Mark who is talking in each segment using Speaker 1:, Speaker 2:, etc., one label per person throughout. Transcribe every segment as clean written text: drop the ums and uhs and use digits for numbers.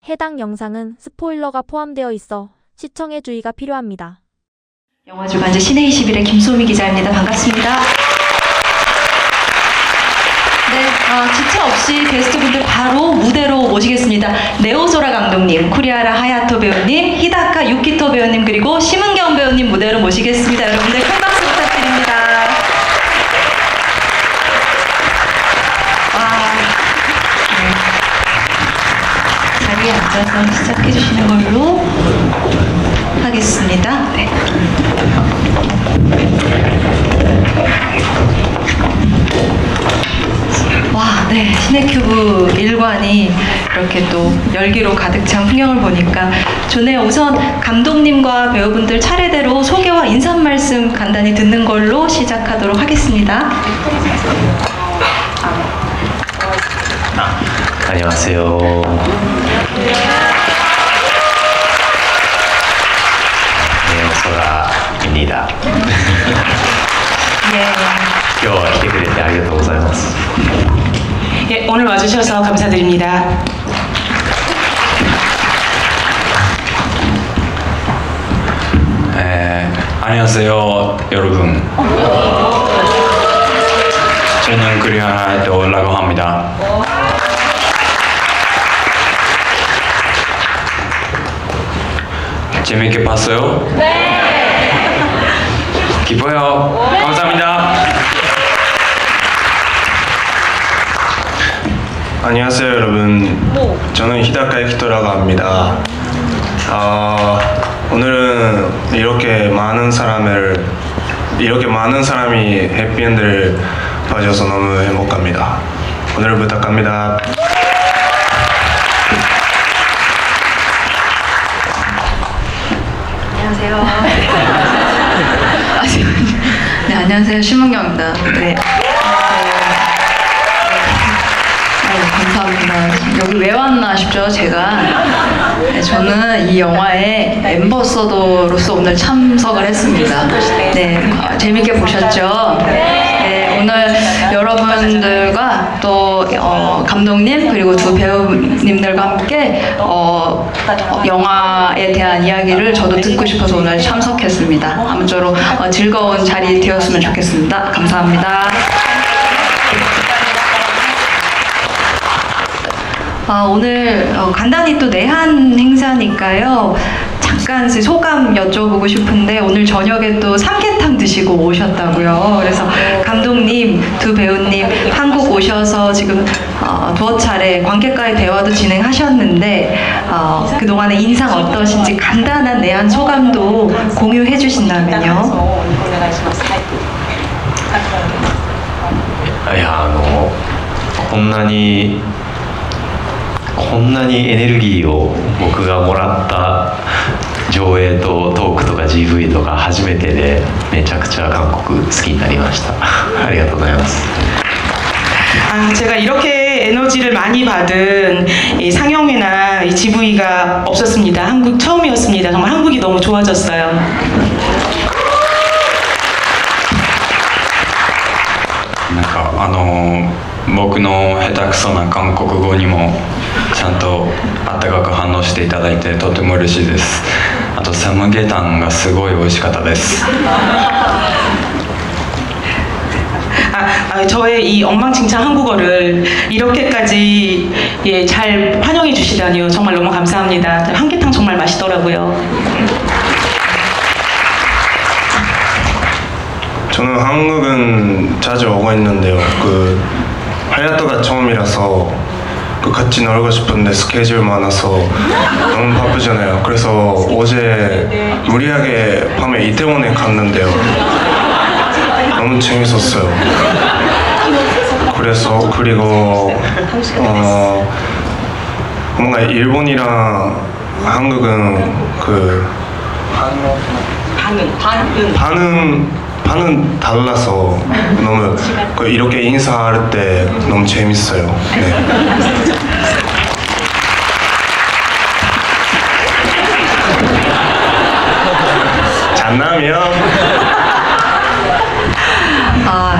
Speaker 1: 해당 영상은 스포일러가 포함되어 있어 시청에 주의가 필요합니다.
Speaker 2: 영화주간지 신의 21의 김소미 기자입니다. 반갑습니다. 네, 지체 없이 게스트분들 바로 무대로 모시겠습니다. 네오소라 감독님, 쿠리하라 하야토 배우님, 히다카 유키토 배우님, 그리고 심은경 배우님 무대로 모시겠습니다. 여러분들 큰 박수 부탁드립니다. 자리에 앉아서 시작해 주시는 걸로 하겠습니다. 네. 와, 네. 시네큐브 1관이 이렇게 또 열기로 가득 찬 풍경을 보니까 좋네요. 우선 감독님과 배우분들 차례대로 소개와 인사 말씀 간단히 듣는 걸로 시작하도록 하겠습니다.
Speaker 3: 안녕하세요. 네오소라입니다.
Speaker 2: 네.
Speaker 3: 今日は来てくれてありがとうございます。
Speaker 4: 예, 오늘 와주셔서 감사드립니다.
Speaker 5: 안녕하세요, 여러분. 저는 쿠리하라 하야토라고 합니다. 재밌게 봤어요? 네. 기뻐요. 감사합니다.
Speaker 6: 안녕하세요 여러분. 저는 히다카 유키토라고 합니다. 오늘은 이렇게 많은 사람이 해피엔드를 봐줘서 너무 행복합니다. 오늘 부탁합니다.
Speaker 2: 안녕하세요. 네, 안녕하세요. 심은경입니다. 네. 감사합니다. 여기 왜 왔나 싶죠, 제가. 네, 저는 이 영화의 앰버서더로서 오늘 참석을 했습니다. 네, 재밌게 보셨죠? 네, 오늘 여러분들과 또 감독님 그리고 두 배우님들과 함께 영화에 대한 이야기를 저도 듣고 싶어서 오늘 참석했습니다. 아무쪼록 즐거운 자리 되었으면 좋겠습니다. 감사합니다. 오늘 간단히 또 내한 행사니까요. 잠깐 소감 여쭤보고 싶은데 오늘 저녁에 또 삼계탕 드시고 오셨다고요. 그래서 감독님, 두 배우님 한국 오셔서 지금 두어 차례 관객과의 대화도 진행하셨는데 그동안의 인상 어떠신지 간단한 내한 소감도 공유해 주신다면요.
Speaker 3: いやこんなにエネルギーを僕がもらった上映とトークとか GV とか初めてでめちゃくちゃ韓国好きになりました。ありがとうございます。
Speaker 4: 제가 이렇게 에너지를 많이 받은 이 상영회나 이 GV가 없었습니다. 한국 처음이었습니다. 정말 한국이 너무 좋아졌어요.
Speaker 5: なんか僕の下手くそな韓国語にもちゃんとあったかく反応していただいてとても嬉しいです。あとサムゲタンがすごい美味しかったです。
Speaker 4: 저의 이 엉망진창 한국어를 이렇게까지 잘 환영해 주시다니요. 정말 너무 감사합니다. 한계탕 정말 맛있더라고요.
Speaker 6: 저는 한국은 자주 오고 있는데요. 하야토가 처음이라서 같이 놀고 싶은데 스케줄 많아서 너무 바쁘잖아요. 그래서 어제 무리하게 밤에 이태원에 갔는데요. 너무 재밌었어요. 그리고 뭔가 일본이랑 한국은 반은 달라서 너무 이렇게 인사할 때 너무 재밌어요. 네. 장난이요?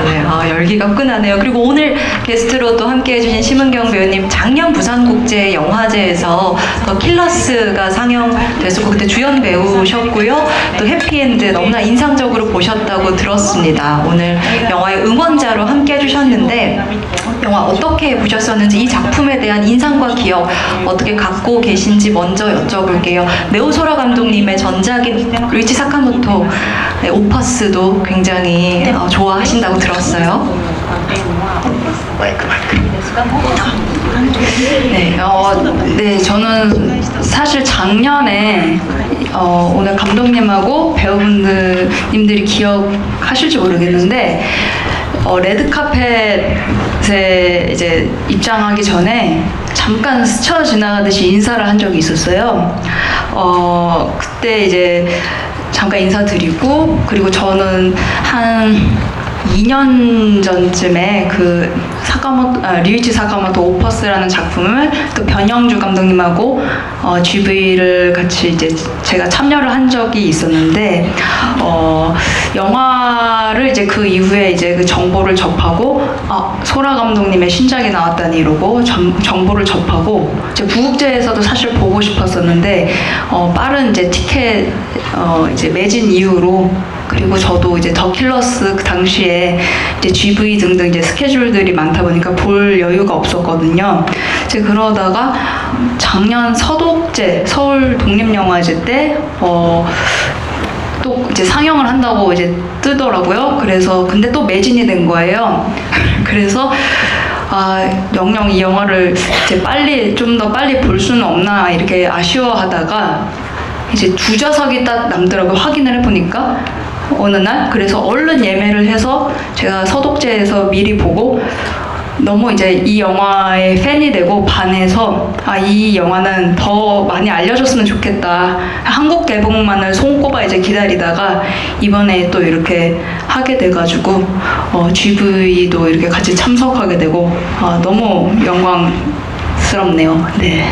Speaker 2: 네. 열기가 끈하네요. 그리고 오늘 게스트로 또 함께 해주신 심은경 배우님, 작년 부산국제영화제에서 더 킬러스가 상영됐었고 그때 주연 배우셨고요. 또 해피엔드 너무나 인상적으로 보셨다고 들었습니다. 오늘 영화의 응원자로 함께 해주셨는데 영화 어떻게 보셨었는지, 이 작품에 대한 인상과 기억 어떻게 갖고 계신지 먼저 여쭤볼게요. 네오소라 감독님의 전작인 루이치 사카모토의 오퍼스도 굉장히 좋아하신다고 들었어요.
Speaker 7: 네, 저는 사실 작년에 오늘 감독님하고 배우분들님들이 기억하실지 모르겠는데 레드카펫에 이제 입장하기 전에 잠깐 스쳐 지나가듯이 인사를 한 적이 있었어요. 그때 이제 잠깐 인사드리고, 그리고 저는 한 2년 전쯤에 그 류이치 사카모토 오퍼스라는 작품을 또 변영주 감독님하고 GV를 같이 이제 제가 참여를 한 적이 있었는데 영화를 이제 그 이후에 이제 그 정보를 접하고 소라 감독님의 신작이 나왔다니 이러고 정보를 접하고 이제 부국제에서도 사실 보고 싶었었는데 빠른 이제 티켓 이제 매진 이후로, 그리고 저도 이제 더 킬러스 그 당시에 이제 GV 등등 이제 스케줄들이 많다 보니까 볼 여유가 없었거든요. 이제 그러다가 작년 서독제 서울 독립영화제 때 또 이제 상영을 한다고 이제 뜨더라고요. 그래서 근데 또 매진이 된 거예요. 그래서 영영 이 영화를 이제 좀 더 빨리 볼 수는 없나 이렇게 아쉬워하다가 이제 2좌석이 딱 남더라고요. 확인을 해보니까 어느 날. 그래서 얼른 예매를 해서 제가 서독제에서 미리 보고 너무 이제 이 영화의 팬이 되고 반해서 이 영화는 더 많이 알려줬으면 좋겠다. 한국 개봉만을 손꼽아 이제 기다리다가 이번에 또 이렇게 하게 돼가지고 GV도 이렇게 같이 참석하게 되고 너무 영광스럽네요. 네.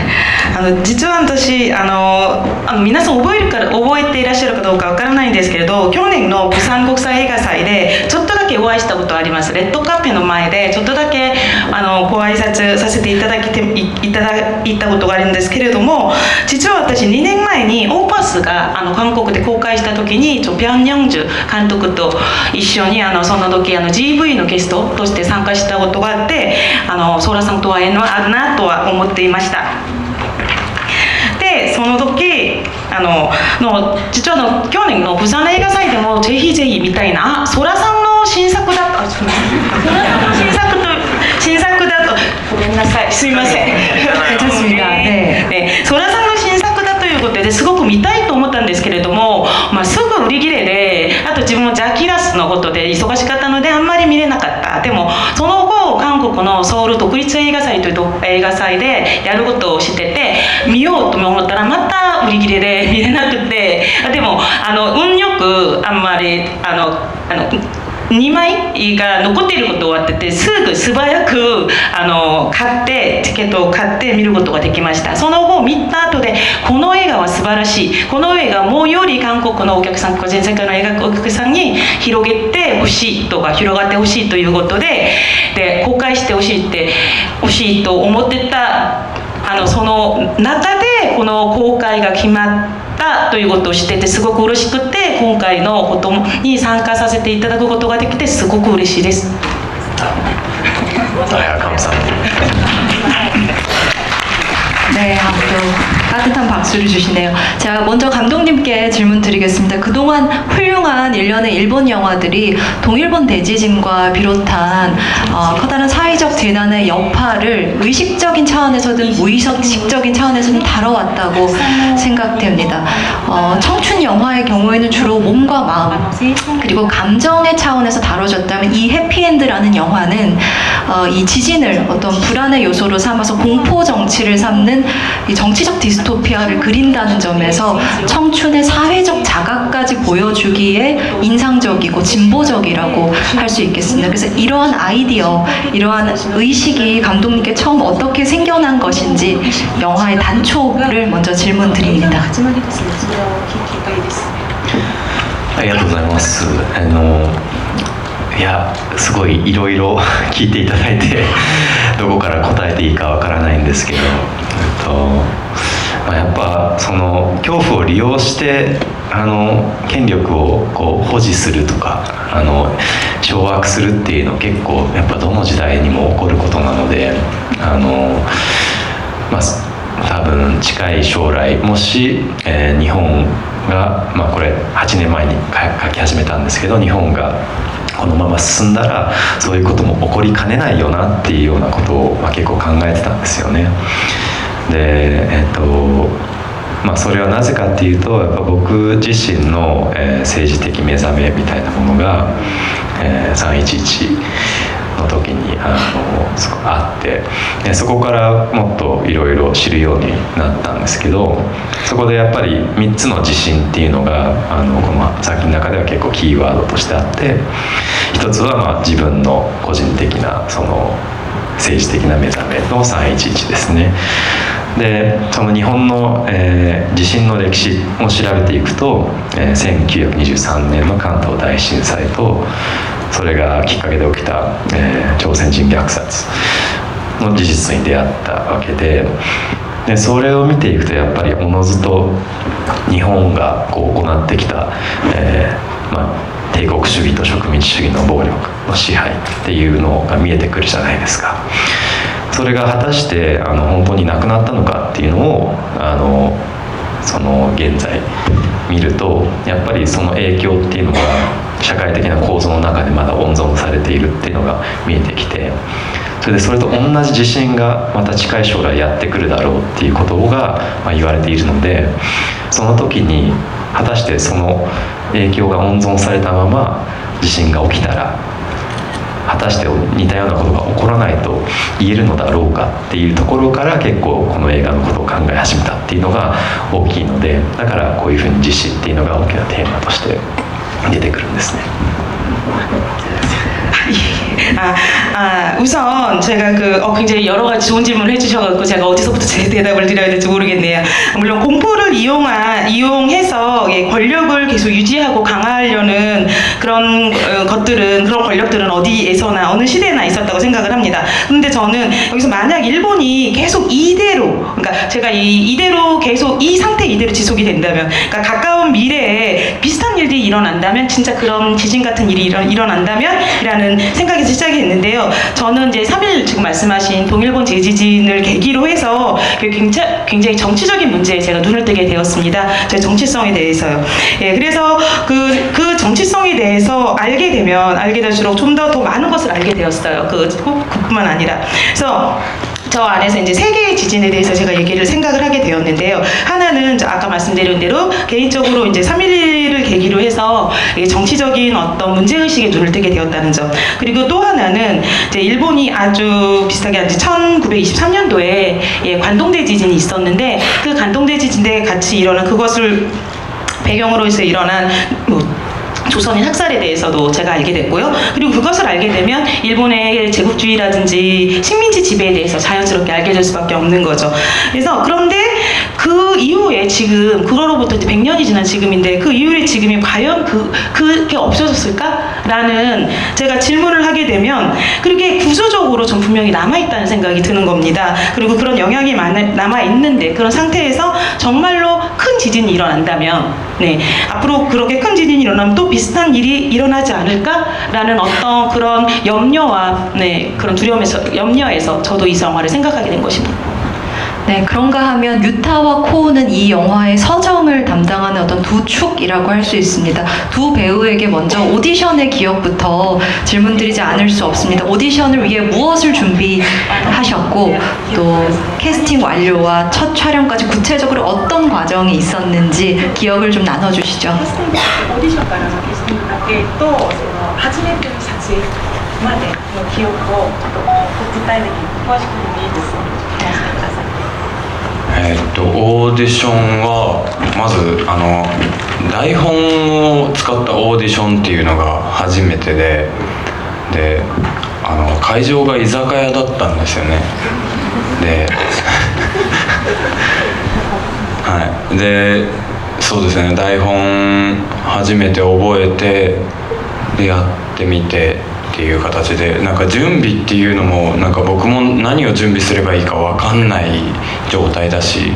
Speaker 4: 実は私皆さん覚えていらっしゃるかどうかわからないんですけれど、去年の釜山国際映画祭でちょっとだけお会いしたことあります。レッドカーペの前でちょっとだけご挨拶させていただいたことがあるんですけれども、実は私2年前にオーパスが韓国で公開した時にピョン・ヨンジュ監督と一緒にその時GV のゲストとして参加したことがあって、ソーラさんとは縁があるなとは思っていました。でその時実は去年の釜山映画祭でもぜひぜひみたいなソラさんの新作だと新作だとごめんなさい、すいません。ソラさんの新作だということですごく見たいと思ったんですけれども、すぐ売り切れで、あと自分もジャキラスのことで忙しかったのであんまり見れなかった。でもその後韓国のソウル独立映画祭という映画祭でやることをしてて見ようと思ったらまた売り切れで見れなくて、でも運よくあんまり2枚が残っていることをあってて、すぐ素早くチケットを買って見ることができました。その後見た後でこの映画は素晴らしい、この映画もうより韓国のお客さん、全世界の映画お客さんに広げてほしいとか広がってほしいということで公開してほしいと思ってたその中でこの公開が決まったということを知っててすごく嬉しくて、今回のことに参加させていただくことができてすごく嬉しいです。
Speaker 2: 네, 또 따뜻한 박수를 주시네요. 제가 먼저 감독님께 질문 드리겠습니다. 그동안 훌륭한 일련의 일본 영화들이 동일본 대지진과 비롯한 커다란 사회적 재난의 여파를 의식적인 차원에서든 무의식적인 차원에서든 다뤄왔다고 생각됩니다. 청춘 영화의 경우에는 주로 몸과 마음 그리고 감정의 차원에서 다뤄졌다면 이 해피엔드라는 영화는 이 지진을 어떤 불안의 요소로 삼아서 공포 정치를 삼는 이 정치적 디스토피아를 그린다는 점에서 청춘의 사회적 자각까지 보여주기에 인상적이고 진보적이라고 할 수 있겠습니다. 그래서 이러한 아이디어, 이러한 의식이 감독님께 처음 어떻게 생겨난 것인지 영화의 단초를 먼저 질문 드립니다.
Speaker 3: ありがとうございます。いやすごいいろいろ聞いていただいてどこから答えていいかわからないんですけど、やっぱその恐怖を利用して権力をこう保持するとか掌握するっていうの結構やっぱどの時代にも起こることなので多分近い将来もし、日本が、これ8年前に書き始めたんですけど日本がこのまま進んだらそういうことも起こりかねないよなっていうようなことを、結構考えてたんですよね。でそれはなぜかっていうとやっぱ僕自身の、政治的目覚めみたいなものが、311の時にあってでそこからもっといろいろ知るようになったんですけどそこでやっぱり3つの地震っていうのがこの作品の中では結構キーワードとしてあって一つは自分の個人的なその政治的な目覚めの311ですね。でその日本の、地震の歴史を調べていくと、1923年の関東大震災とそれがきっかけで起きた、朝鮮人虐殺の事実に出会ったわけでそれを見ていくとやっぱりおのずと日本がこう行ってきた、帝国主義と植民地主義の暴力の支配っていうのが見えてくるじゃないですか。それが果たして本当になくなったのかっていうのをその現在見るとやっぱりその影響っていうのが社会的な構造の中でまだ温存されているっていうのが見えてきてそれと同じ地震がまた近い将来やってくるだろうっていうことが言われているのでその時に果たしてその影響が温存されたまま地震が起きたら果たして似たようなことが起こらないと言えるのだろうかっていうところから結構この映画のことを考え始めたっていうのが大きいのでだからこういうふうに地震っていうのが大きなテーマとして出てくるんですね。
Speaker 4: 우선 제가 굉장히 여러 가지 좋은 질문을 해주셔가지고 제가 어디서부터 제 대답을 드려야 될지 모르겠네요. 물론 공포를 이용해서 권력을 계속 유지하고 강화하려는 그런 것들은 그런 권력들은 어디에서나 어느 시대나 있었다고 생각을 합니다. 근데 저는 여기서 만약 일본이 계속 이대로 그러니까 제가 이대로 계속 이 상태 이대로 지속이 된다면 그러니까 가까운 미래에 비슷한 일들이 일어난다면 진짜 그런 지진 같은 일이 일어난다면 이라는 생각에서 시작했는데요. 저는 이제 3일 지금 말씀하신 동일본 대지진을 계기로 해서 굉장히 정치적인 문제에 제가 눈을 뜨게 되었습니다. 제 정치성에 대해서요. 예, 그래서 그 정치성에 대해서 알게 될수록 좀 더 많은 것을 알게 되었어요. 그뿐만 아니라. 그래서 저 안에서 이제 세 개의 지진에 대해서 제가 생각을 하게 되었는데요. 하나는 아까 말씀드린 대로 개인적으로 이제 3.11을 계기로 해서 정치적인 어떤 문제의식에 눈을 뜨게 되었다는 점. 그리고 또 하나는 이제 일본이 아주 비슷하게 1923년도에 관동대 지진이 있었는데 그 관동대 지진에 같이 일어난 그것을 배경으로 해서 일어난 조선인 학살에 대해서도 제가 알게 됐고요. 그리고 그것을 알게 되면 일본의 제국주의라든지 식민지 지배에 대해서 자연스럽게 알게 될 수밖에 없는 거죠. 그런데 그 이후에 지금 그거로부터 이제 100년이 지난 지금인데 그 이후에 지금이 과연 그게 없어졌을까라는 제가 질문을 하게 되면 그렇게 구조적으로 전 분명히 남아있다는 생각이 드는 겁니다. 그리고 그런 영향이 남아있는데 그런 상태에서 정말로 큰 지진이 일어난다면 앞으로 그렇게 큰 지진이 일어나면 또 비슷한 일이 일어나지 않을까라는 어떤 그런 염려와 그런 염려에서 저도 이 영화를 생각하게 된 것입니다.
Speaker 7: 네, 그런가 하면 유타와 코우는 이 영화의 서정을 담당하는 어떤 두 축이라고 할 수 있습니다. 두 배우에게 먼저 오디션의 기억부터 질문드리지 않을 수 없습니다. 오디션을 위해 무엇을 준비하셨고 또 캐스팅 완료와 첫 촬영까지 구체적으로 어떤 과정이 있었는지 기억을 좀 나눠주시죠.
Speaker 8: オーディションからのキャスティング過程と初めての撮影までの記憶をちょっと具体的に詳しくでもいいですので話してください。
Speaker 5: オーディションはまず台本を使ったオーディションっていうのが初めてで会場が居酒屋だったんですよね。でそうですね、台本初めて覚えてでやってみてっていう形で、なんか準備っていうのもなんか僕も何を準備すればいいか分かんない状態だし、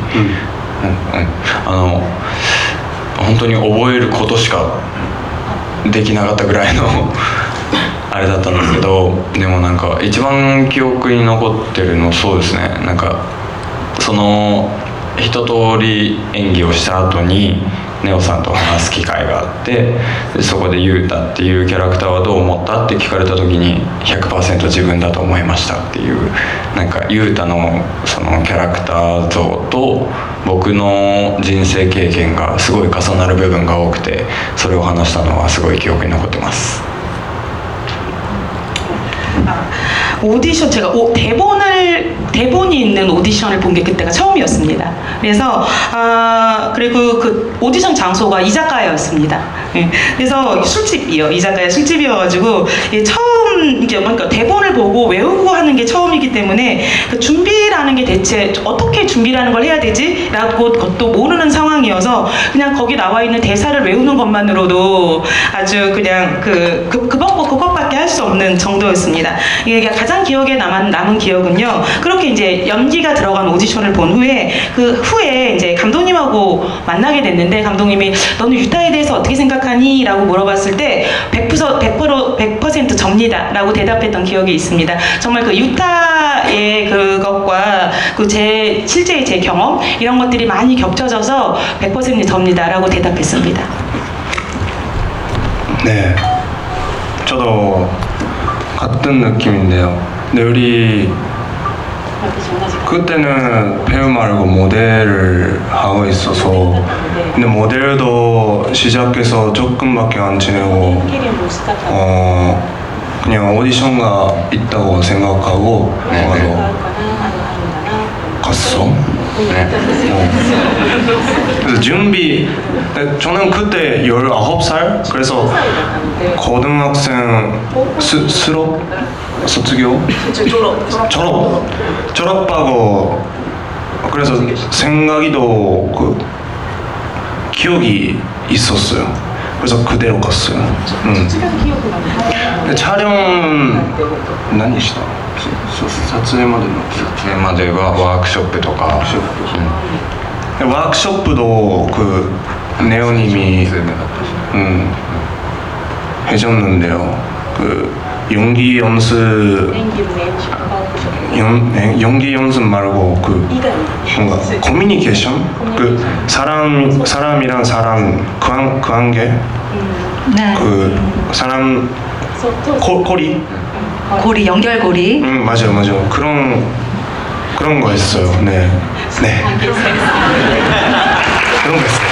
Speaker 5: 本当に覚えることしかできなかったぐらいのあれだったんですけど、でもなんか一番記憶に残ってるの、そうですね、なんかその一通り演技をした後にネオさんと話す機会があって、でそこでユータっていうキャラクターはどう思ったって聞かれた時に 100% 自分だと思いましたっていう、なんかユータのそのキャラクター像と僕の人生経験がすごい重なる部分が多くて、それを話したのはすごい記憶に残ってます。
Speaker 4: 오디션 제가 대본이 있는 오디션을 본 게 그때가 처음이었습니다. 그래서 그리고 그 오디션 장소가 이자카야였습니다. 예, 그래서 술집이요, 이자카야 술집이어가지고 처음 이제 뭔가 대본을 보고 외우고 하는 게 처음이기 때문에 그 준비라는 게 대체 어떻게 준비라는 걸 해야 되지라고 그것도 모르는 상황이어서 그냥 거기 나와 있는 대사를 외우는 것만으로도 아주 그냥 그 방법 그것밖에 할 수 없는 정도였습니다. 이게 가장 기억에 남은 기억은요, 그렇게 이제 연기가 들어간 오디션을 본 후에 그 후에 이제 감독님하고 만나게 됐는데, 감독님이 너는 유타에 대해서 어떻게 생각하니? 라고 물어봤을 때 100% 접니다 라고 대답했던 기억이 있습니다. 정말 그 유타의 그것과 그 실제의 제 경험 이런 것들이 많이 겹쳐져서 100% 접니다 라고 대답했습니다.
Speaker 6: 네, 저도 같은 느낌인데요. 근데 우리 그때는 배우 말고 모델을 하고 있어서, 근데 모델도 시작해서 조금밖에 안 지내고 그냥 오디션가 있다고 생각하고 갔어. 네. 그래서 준비, 저는 그때 19살? 그래서 고등학생卒業? 졸업하고, 그래서 생각이도 기억이 있었어요. 그래서 그대로 갔어요. 근데 촬영은何した? 撮影まではワークショップとか、ワークショップ도 그 네오님이 해줬는데요. 그 연기 연습 말고 그 뭔가 커뮤니케이션, 그 사람이랑 사람 그 관계,
Speaker 7: 네.
Speaker 6: 그 사람
Speaker 7: 고리, 연결고리.
Speaker 6: 맞아요. 그런 거 했어요. 네. 그런 거 했어요.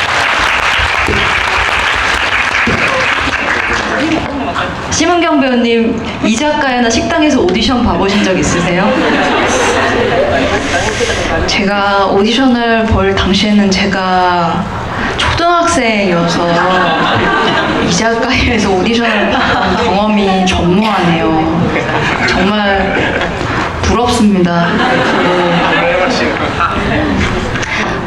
Speaker 7: 심은경 배우님, 이자카야나 식당에서 오디션 봐보신 적 있으세요? 제가 오디션을 볼 당시에는 제가 초등학생이어서 이자카야에서 오디션을 봤던 경험이 전무하네요. 정말 부럽습니다.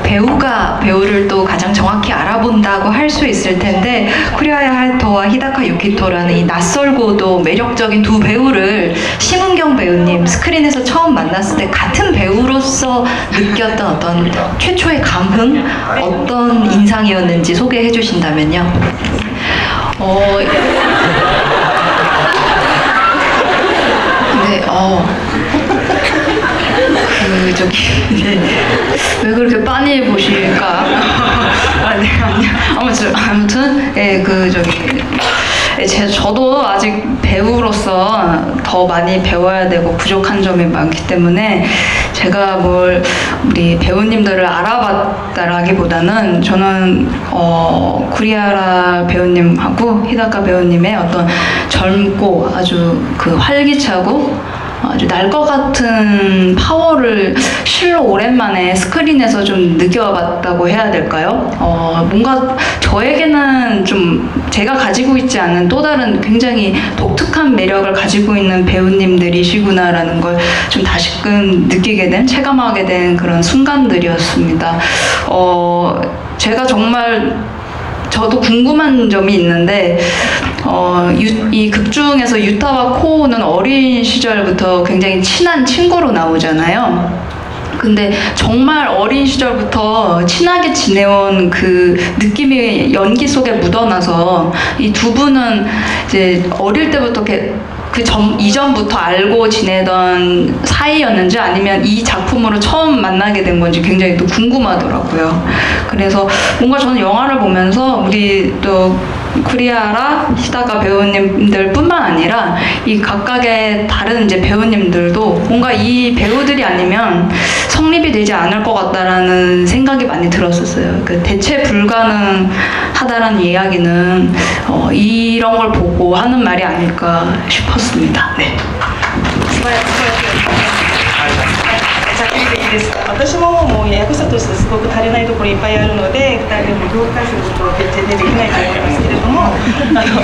Speaker 7: 배우가 배우를 또 가장 정확히 알아본다고 할 수 있을 텐데, 쿠리아야 하토와 히다카 유키토라는 이 낯설고도 매력적인 두 배우를 심은경 배우님 스크린에서 처음 만났을 때 같은 배우로서 느꼈던 어떤 최초의 감흥, 어떤 인상이었는지 소개해 주신다면요. 왜 그렇게 빤히 보실까? 아무튼, 저도 아직 배우로서 더 많이 배워야 되고 부족한 점이 많기 때문에 제가 우리 배우님들을 알아봤다라기보다는 저는 쿠리아라 배우님하고 히다카 배우님의 어떤 젊고 아주 그 활기차고 아주 날 것 같은 파워를 실로 오랜만에 스크린에서 좀 느껴봤다고 해야 될까요? 뭔가 저에게는 좀 제가 가지고 있지 않은 또 다른 굉장히 독특한 매력을 가지고 있는 배우님들이시구나라는 걸 좀 다시금 느끼게 된, 체감하게 된 그런 순간들이었습니다. 제가 정말 저도 궁금한 점이 있는데, 이 극 중에서 유타와 코우는 어린 시절부터 굉장히 친한 친구로 나오잖아요. 근데 정말 어린 시절부터 친하게 지내온 그 느낌이 연기 속에 묻어나서 이 두 분은 이제 어릴 때부터 이전부터 알고 지내던 사이였는지 아니면 이 작품으로 처음 만나게 된 건지 굉장히 또 궁금하더라고요. 그래서 뭔가 저는 영화를 보면서 우리 또 쿠리아라 히다카 배우님들 뿐만 아니라 이 각각의 다른 이제 배우님들도 뭔가 이 배우들이 아니면 성립이 되지 않을 것 같다라는 생각이 많이 들었었어요. 그 대체 불가능하다라는 이야기는 이런 걸 보고 하는 말이 아닐까 싶었습니다. 네.
Speaker 8: ざっくりでいいですか。私ももう役者としてすごく足りないところいっぱいあるので、2人でも業界することは全然できないと思いますけれども、2人の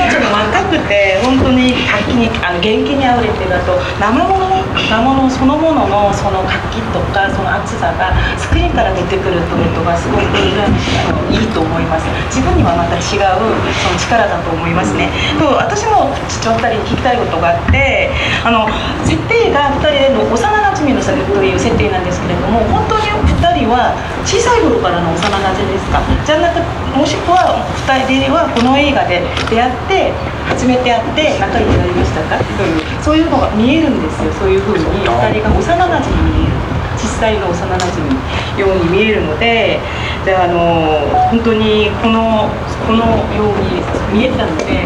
Speaker 8: ちょっと若くて本当に活気に元気にあふれてる、あと生物そのもののその活気とかその熱さがスクリーンから出てくるということがすごくいいと思います。自分にはまた違うその力だと思いますね。と私もちょっと2人に聞きたいことがあって、設定が2人での幼なじみのという設定なんですけれども、本当に2人は小さい頃からの幼なじみですか。じゃなくもしくは2人はこの映画で出会って初めて会って仲良くなりましたかという、そういうのが見えるんですよ。そういうふうに2人が幼なじみに見える、実際の幼なじみように見えるので、本当にこのように見えたので、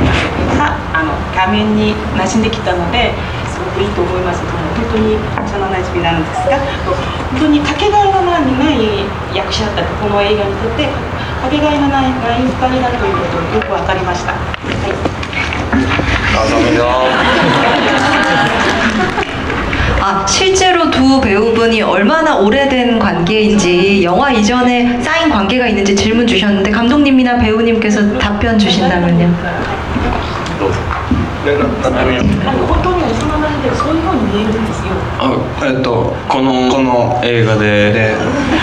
Speaker 8: 画面に馴染んできたので。すごくいいと思います。本当に幼なじみなんですが、本当にかけがえのない役者だったこの映画にとってかけがえのない2人だということがよく分かりました。はい。
Speaker 2: 실제로 두 배우분이 얼마나 오래된 관계인지 영화 이전에 쌓인 관계가 있는지 질문 주셨는데 감독님이나 배우님께서 답변 주신다면요.
Speaker 8: 本当に幼なじみでそういうふうに見えるんですよ。
Speaker 5: この映画で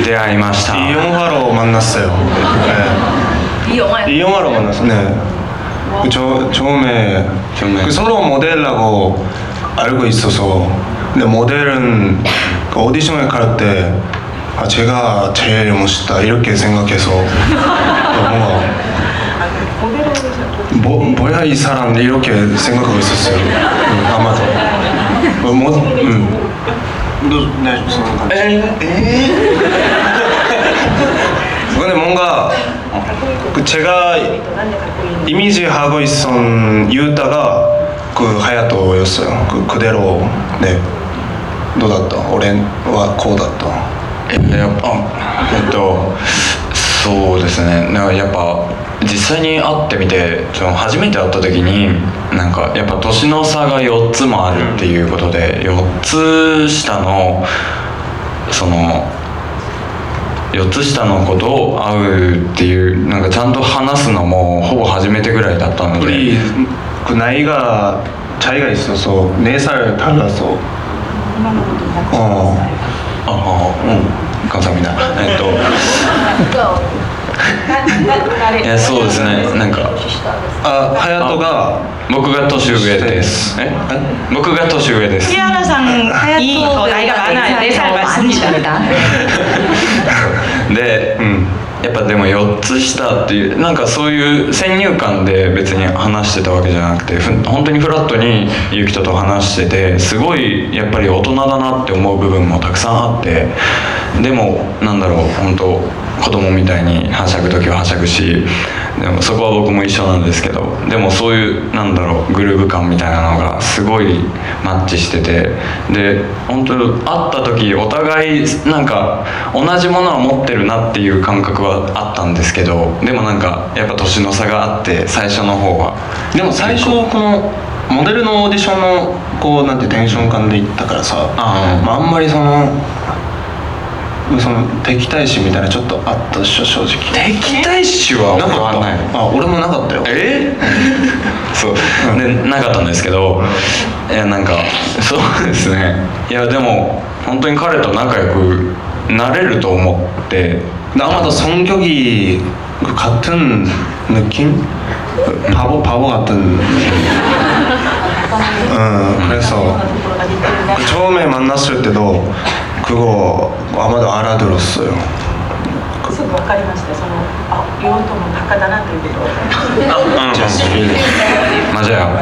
Speaker 5: 出会いました。
Speaker 6: 이 영화로 만났어요. 네. 이 영화로 만났어요. 네. 처음에 그 서로 모델라고 알고 있어서, 근데 모델은 그 오디션을 갈 때 제가 제일 멋있다 이렇게 생각해서 뭔가 뭐야 이 사람 이렇게 생각하고 있었어요. 아마도. 근데 뭔가 그 제가 이미지 하고 있던 유타가 그 하야토였어요. 그대로. 네. どうだった?俺はこうだった。
Speaker 5: そうですね。やっぱ実際に会ってみて、初めて会った時になんかやっぱ年の差が4つもあるっていうことで、4つ下の4つ下の子と会うっていうなんかちゃんと話すのもほぼ初めてぐらいだったので。
Speaker 6: 우리 그 나이가 차이가 있어서 4살 달라서.
Speaker 5: 감사합니다. そうですね。なんか
Speaker 6: ハヤトが
Speaker 5: 僕が年上です。僕が年上です。
Speaker 4: 키아라 상 이 나이가 많아요. 4살 많습니다.
Speaker 5: で、やっぱでも4つ下っていうなんかそういう先入観で別に話してたわけじゃなくて、本当にフラットにユキトと話してて、すごいやっぱり大人だなって思う部分もたくさんあって、でもなんだろう、本当子供みたいにはしゃぐ時ははしゃぐし、でもそこは僕も一緒なんですけど、でもそういうなんだろうグルーヴ感みたいなのがすごいマッチしてて、で本当会った時お互いなんか同じものは持ってるなっていう感覚はあったんですけど、でもなんかやっぱ年の差があって最初の方は。
Speaker 6: でも最初このモデルのオーディションのこうなんてテンション感で行ったからさ、あんまりその敵対視みたいなちょっとあったでしょ正直。
Speaker 5: 敵対視は
Speaker 6: なかった。俺もなかったよ。
Speaker 5: そうでなかったんですけど、いやなんかそうですね。いやでも本当に彼と仲良くなれると思って。
Speaker 6: 아마도 성격이 그 같은 느낌? 바보 같은 그래서 그 처음에 만났을 때도 그거 아마도 알아들었어요.
Speaker 8: すぐ分かりましたその言おうともバカだなということを
Speaker 5: 맞아요.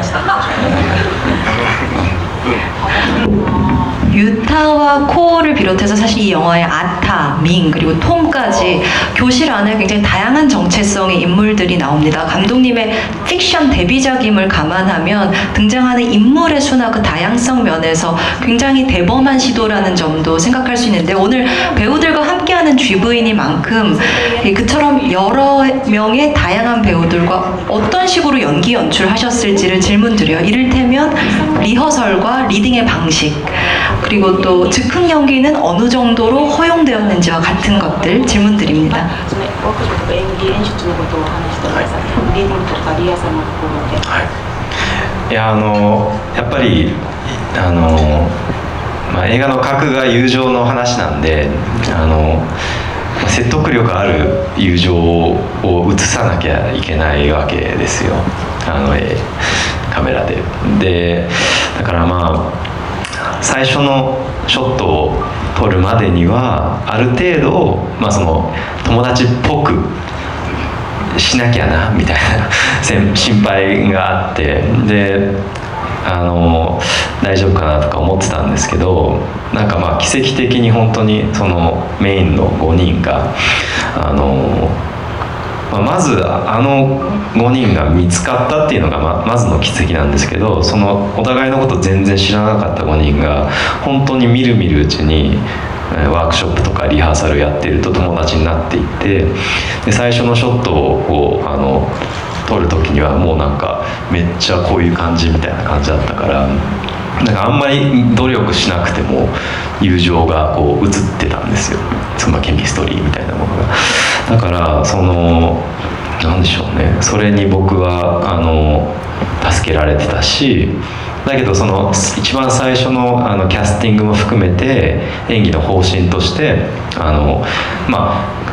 Speaker 2: 유타와 코어를 비롯해서 사실 이 영화의 아타, 밍, 그리고 톰까지 교실 안에 굉장히 다양한 정체성의 인물들이 나옵니다. 감독님의 픽션 데뷔작임을 감안하면 등장하는 인물의 수나 그 다양성 면에서 굉장히 대범한 시도라는 점도 생각할 수 있는데 오늘 배우들과 함께하는 GV니만큼 그처럼 여러 명의 다양한 배우들과 어떤 식으로 연기 연출하셨을지를 질문드려요. 이를테면 리허설과 리딩의 방식 그리고 또 즉흥 연기는 어느 정도로 허용되었는지와 같은 것들 질문드립니다.
Speaker 8: そのワークショップとか演技演出のことを話してくださいリーディングとかリハーサルのところで
Speaker 3: いややっぱり映画の核が友情の話なんで説得力ある友情を映さなきゃいけないわけですよカメラで。でだから最初のショットを撮るまでにはある程度、その友達っぽくしなきゃなみたいな心配があってで大丈夫かなとか思ってたんですけどなんか奇跡的に本当にそのメインの5人がまず5人が見つかったっていうのがまずの奇跡なんですけどそのお互いのこと全然知らなかった5人が本当に見るうちにワークショップとかリハーサルやってると友達になっていってで最初のショットを撮る時にはもうなんかめっちゃこういう感じみたいな感じだったからなんかあんまり努力しなくても友情がこう映ってたんですよそのケミストリーみたいなものがだからなんでしょうねそれに僕は助けられてたしだけどその一番最初のキャスティングも含めて演技の方針として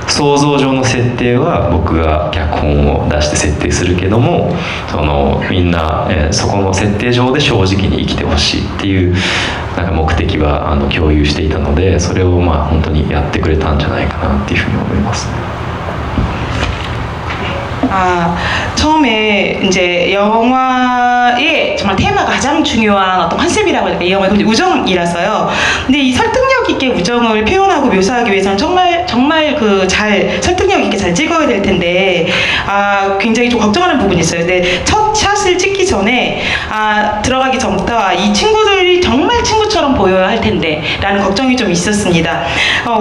Speaker 3: 想像上の設定は僕が脚本を出して設定するけどもみんな、そこの設定上で正直に生きてほしいっていうなんか目的は共有していたのでそれを本当にやってくれたんじゃないかなっていうふうに思います。
Speaker 4: 처음에 이제 영화의 정말 테마가 가장 중요한 어떤 컨셉이라고 할까 이 영화의 우정이라서요. 근데 이 설득력 있게 우정을 표현하고 묘사하기 위해서는 정말 그 잘 설득력 있게 잘 찍어야 될 텐데 굉장히 좀 걱정하는 부분이 있어요. 근데 첫 샷을 찍기 전에 들어가기 전부터 이 친구들이 정말 친구처럼 보여야 할 텐데라는 걱정이 좀 있었습니다.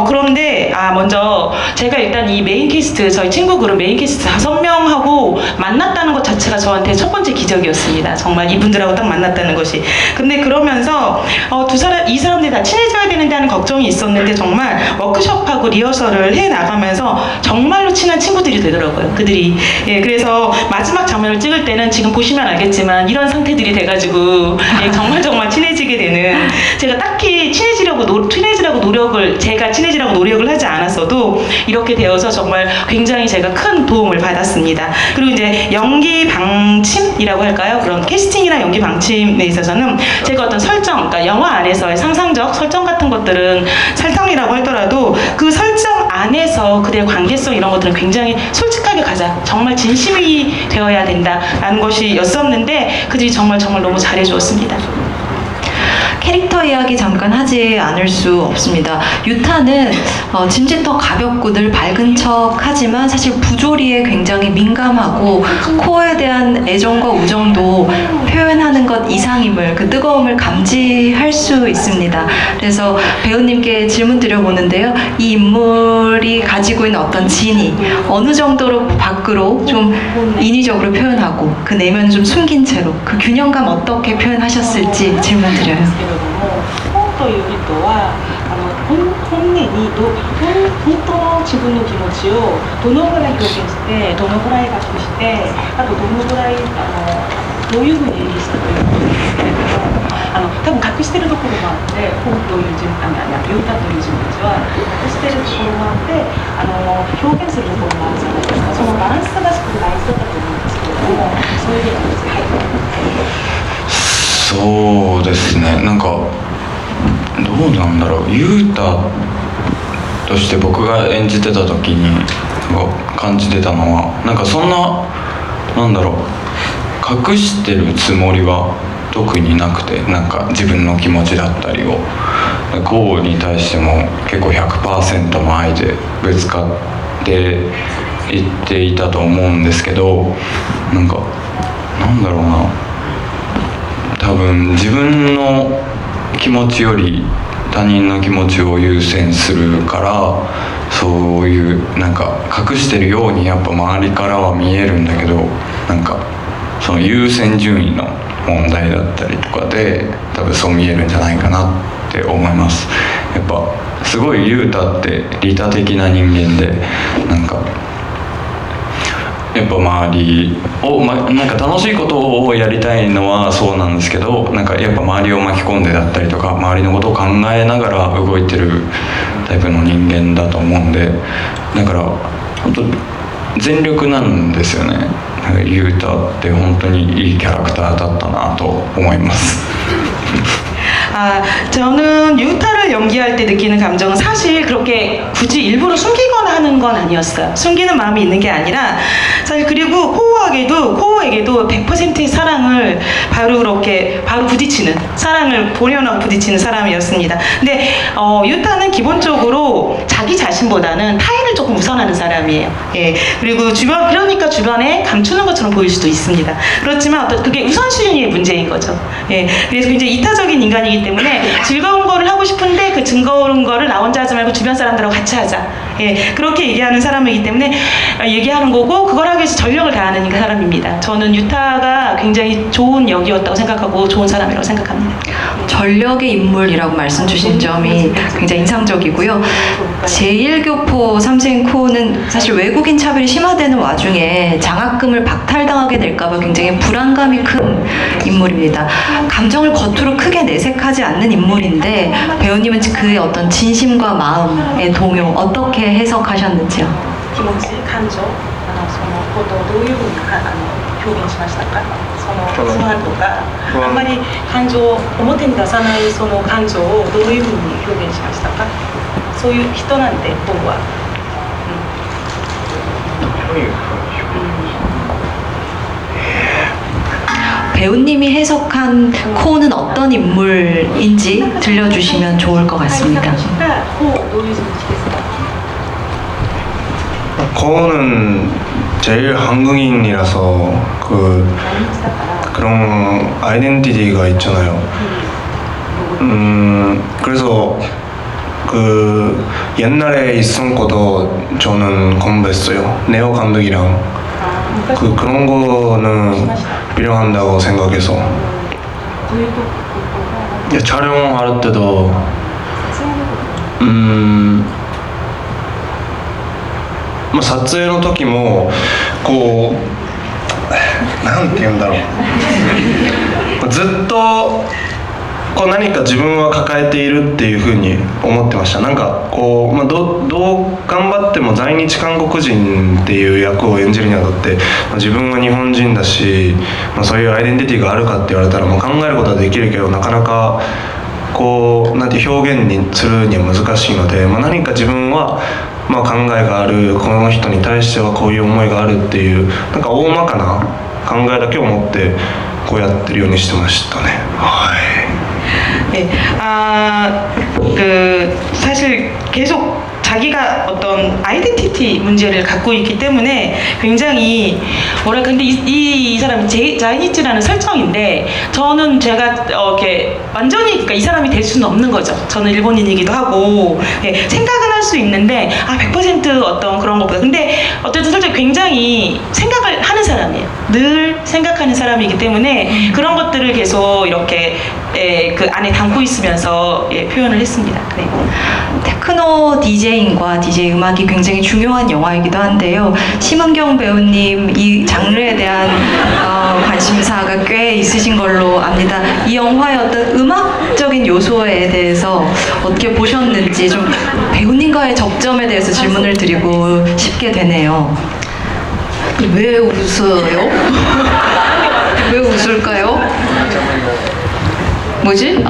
Speaker 4: 그런데 먼저 제가 일단 이 메인 캐스트 저희 친구 그룹 메인 캐스트 5명하고 만났다는 것 자체가 저한테 첫 번째 기적이었습니다. 정말 이분들하고 딱 만났다는 것이. 근데 그러면서 이 사람들이 다 친해져야 되는데 하는 걱정이 있었는데 정말 워크숍하고 리허설을 해 나가면서 정말로 친한 친구들이 되더라고요. 그들이. 예, 그래서 마지막 장면을 찍을 때는 지금 보시면 알겠지만 이런 상태들이 돼가지고 정말 친해지게 되는 제가 딱히 친해지라고 노력을 하지 않았어도 이렇게 되어서 정말 굉장히 제가 큰 도움을 받았습니다. 그리고 이제 연기 방침이라고 할까요? 그런 캐스팅이나 연기 방침에 있어서는 제가 어떤 설정, 그러니까 영화 안에서의 상상적 설정 같은 것들은 설정이라고 하더라도 그 설정 안에서 그들의 관계성 이런 것들은 굉장히 솔직하게 가자. 정말 진심이 되어야 된다라는 것이었었는데 그들이 정말 너무 잘해주었습니다.
Speaker 2: 캐릭터 이야기 잠깐 하지 않을 수 없습니다. 유타는 짐짓더 가볍고 늘 밝은 척 하지만 사실 부조리에 굉장히 민감하고 코어에 대한 애정과 우정도 표현하는 것 이상임을 그 뜨거움을 감지할 수 있습니다. 그래서 배우님께 질문 드려보는데요. 이 인물이 가지고 있는 어떤 진이 어느 정도로 밖으로 좀 인위적으로 표현하고 그 내면을 좀 숨긴 채로 그 균형감 어떻게 표현하셨을지 질문 드려요.
Speaker 8: 本という人は本音に本当の自分の気持ちをどのぐらい表現してどのぐらい隠してあとどのぐらいどういうふうに演技したということですけれども多分隠してるところもあって本という人ユタという人物は隠してるところもあって表現するところもあるじゃないですか。その
Speaker 5: そうですね、なんかどうなんだろう、ユータとして僕が演じてた時に感じてたのは、なんかそんな、なんだろう、隠してるつもりは特になくて、なんか自分の気持ちだったりをゴーに対しても結構 100% の愛でぶつかっていっていたと思うんですけど、なんかなんだろうな、多分自分の気持ちより他人の気持ちを優先するから、そういうなんか隠してるようにやっぱ周りからは見えるんだけど、なんかその優先順位の問題だったりとかで多分そう見えるんじゃないかなって思います。やっぱすごいユータって利他的な人間で、なんかやっぱ周りを、なんか楽しいことをやりたいのはそうなんですけど、なんかやっぱ周りを巻き込んでだったりとか、周りのことを考えながら動いてるタイプの人間だと思うんで、だから本当全力なんですよね。ユータって本当にいいキャラクターだったなと思います。
Speaker 4: 저는 유타를 연기할 때 느끼는 감정은 사실 그렇게 굳이 일부러 숨기거나 하는 건 아니었어요. 숨기는 마음이 있는 게 아니라 사실, 그리고 코우에게도 100%의 사랑을 바로 그렇게 바로 부딪히는, 사랑을 본연하고 부딪히는 사람이었습니다. 근데 유타는 기본적으로 자기 자신보다는 타인을 조금 우선하는 사람이에요. 예. 그리고 그러니까 주변에 감추는 것처럼 보일 수도 있습니다. 그렇지만 그게 우선순위의 문제인 거죠. 예. 그래서 굉장히 이타적인 인간이기 때문에 즐거운 거를 하고 싶은데 그 즐거운 거를 나 혼자 하지 말고 주변 사람들하고 같이 하자. 예. 그렇게 얘기하는 사람이기 때문에 얘기하는 거고, 그걸 하기 위해서 전력을 다하는 사람입니다. 저는 유타가 굉장히 좋은 역이었다고 생각하고 좋은 사람이라고 생각합니다.
Speaker 7: 전력의 인물이라고 말씀 주신 점이 굉장히 인상적이고요. 제1교포 3생 코우는 사실 외국인 차별이 심화되는 와중에 장학금을 박탈당하게 될까봐 굉장히 불안감이 큰 인물입니다. 감정을 겉으로 크게 내색하지 않는 인물인데, 배우님은 그의 어떤 진심과 마음의 동요 어떻게 해석하셨는지요?
Speaker 8: 気持ち、感情、そのことをどういうふうに表現しましたか？その不安とか、あんまり感情を表に出さないその感情をどういうふうに表現しましたか？そういう人なんで僕は。
Speaker 7: 배우님이 해석한 코우는 어떤 인물인지 들려주시면 좋을 것 같습니다.
Speaker 8: どういう人ですか？
Speaker 6: 코우는 제일 한국인이라서 그런 아이덴티티가 있잖아요. 그래서 그 옛날에 있었던 것도 저는 공부했어요. 네오 감독이랑 그런 거는 필요한다고 생각해서. 촬영할 때도まあ、撮影の時もこうなんて言うんだろう、ずっとこう何か自分は抱えているっていうふうに思ってました。なんかこう、どう頑張っても在日韓国人っていう役を演じるにあたって、自分は日本人だし、そういうアイデンティティがあるかって言われたら考えることはできるけど、なかなかこうなんて表現にするには難しいので、何か自分は考えがある、この人に対してはこういう思いがあるっていう、なんか大まかな考えだけを持ってこうやってるようにしてましたね。はい。
Speaker 4: 네, 사실 계속 자기가 어떤 아이덴티티 문제를 갖고 있기 때문에 굉장히 뭐랄까, 근데 이 사람이 자이니치라는 설정인데, 저는 제가 이렇게 완전히, 그러니까 이 사람이 될 수는 없는 거죠. 저는 일본인이기도 하고, 예, 생각은 할 수 있는데 100% 어떤 그런 것보다, 근데 어쨌든 솔직히 굉장히 생각을 하는 사람이에요. 늘 생각하는 사람이기 때문에 그런 것들을 계속 이렇게 그 안에 담고 있으면서 표현을 했습니다. 네.
Speaker 7: 테크노 DJ인과 DJ 음악이 굉장히 중요한 영화이기도 한데요. 심은경 배우님 이 장르에 대한 관심사가 꽤 있으신 걸로 압니다. 이 영화의 어떤 음악적인 요소에 대해서 어떻게 보셨는지, 좀 배우님과의 접점에 대해서 질문을 드리고 싶게 되네요. 왜 웃어요? 왜 웃을까요? 뭐지?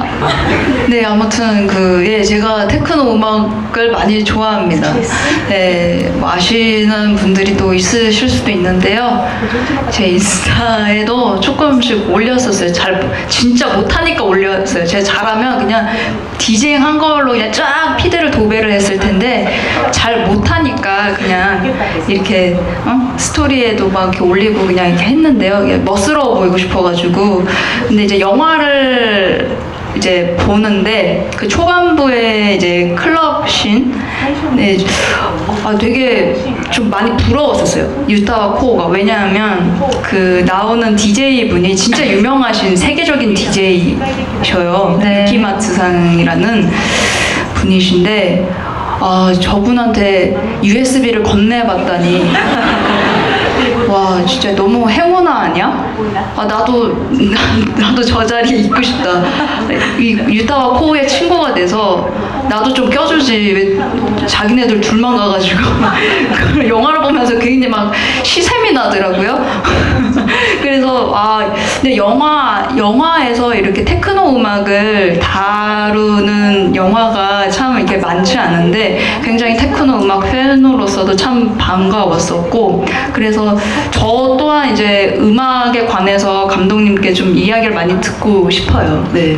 Speaker 7: 네, 아무튼 제가 테크노 음악을 많이 좋아합니다. 네, 뭐 아시는 분들이 또 있으실 수도 있는데요. 제 인스타에도 조금씩 올렸었어요. 진짜 못하니까 올렸어요. 제가 잘하면 그냥 디제잉 한 걸로 그냥 쫙 피드를 도배를 했을 텐데 잘 못하니까 그냥 이렇게 스토리에도 막 이렇게 올리고 그냥 이렇게 했는데요. 멋스러워 보이고 싶어가지고. 근데 이제 영화를 이제 보는데 그 초반부에 이제 클럽 씬, 네, 되게 좀 많이 부러웠었어요. 유타와 코오가. 왜냐하면 그 나오는 DJ 분이 진짜 유명하신 세계적인 DJ셔요.
Speaker 2: 네.
Speaker 7: 유키마츠상이라는 분이신데 저분한테 USB를 건네봤다니 와 진짜 너무 행운아 아니야? 나도 저 자리에 있고 싶다. 유타와 코오의 친구가 돼서 나도 좀 껴주지. 왜 자기네들 둘만 가가지고 그 영화를 보면서 굉장히 막 시샘이 나더라고요. 그래서 근데 영화에서 이렇게 테크노 음악을 다루는 영화가 참 이렇게 많지 않은데 굉장히 테크노 음악 팬으로서도 참 반가웠었고, 그래서 저 또한 이제 음악에 관해서 감독님께 좀 이야기를 많이 듣고 싶어요. 네.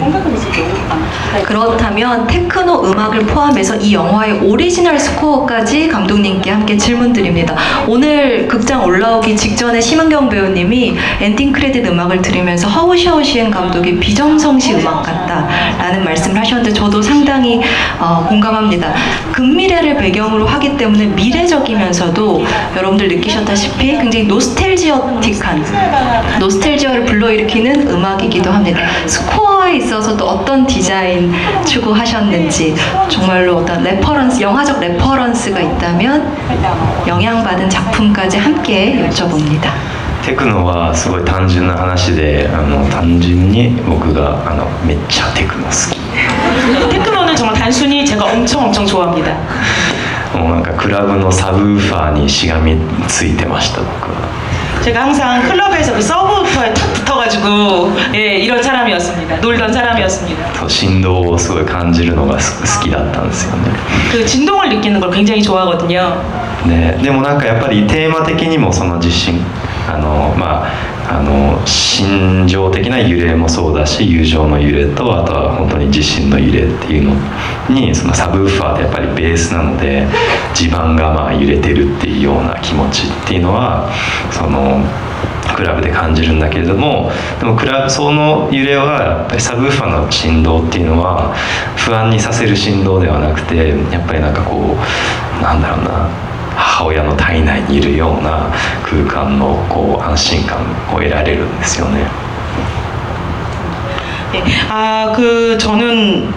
Speaker 2: 그렇다면 테크노 음악을 포함해서 이 영화의 오리지널 스코어까지 감독님께 함께 질문드립니다. 오늘 극장 올라오기 직전에 심은경 배우님이 엔딩 크레딧 음악을 들으면서 하오시아오시엔 감독이 비정성시 음악 같다라는 말씀을 하셨는데 저도 상당히 공감합니다. 근미래를 배경으로 하기 때문에 미래적이면서도 여러분들 느끼셨다시피 굉장히 노스텔지어틱한, 노스텔지어를 불러일으키는 음악이기도 합니다. 스코어에 있어서도 어떤 디자인 추구하셨는지, 정말로 어떤 레퍼런스, 영화적 레퍼런스가 있다면 영향받은 작품까지 함께 여쭤봅니다.
Speaker 3: テクノはすごい単純な話で単純に僕がめっちゃテクノ好き
Speaker 4: 테크노는 정말 단순히 제가 엄청 좋아합니다.
Speaker 3: もうなんかクラブのサブウーファーにしがみついてました僕は
Speaker 4: 제가 항상 클럽에서 그 서브우퍼에 탁 붙어가지고 이런 사람이었습니다. 놀던 사람이었습니다.
Speaker 3: 振動をすごい感じるのが好きだったんですよね
Speaker 4: 그 진동을 느끼는 걸 굉장히 좋아하거든요.
Speaker 3: でもなんかやっぱりテーマ的にもその地震心情的な揺れもそうだし、友情の揺れと、あとは本当に地震の揺れっていうのに、そのサブウーファーってやっぱりベースなので地盤が揺れてるっていうような気持ちっていうのはそのクラブで感じるんだけれども、でもその揺れはやっぱりサブウーファーの振動っていうのは不安にさせる振動ではなくて、やっぱりなんかこうなんだろうな、母親の体内にいるような空間のこう安心感を得られるんですよね。
Speaker 4: 저는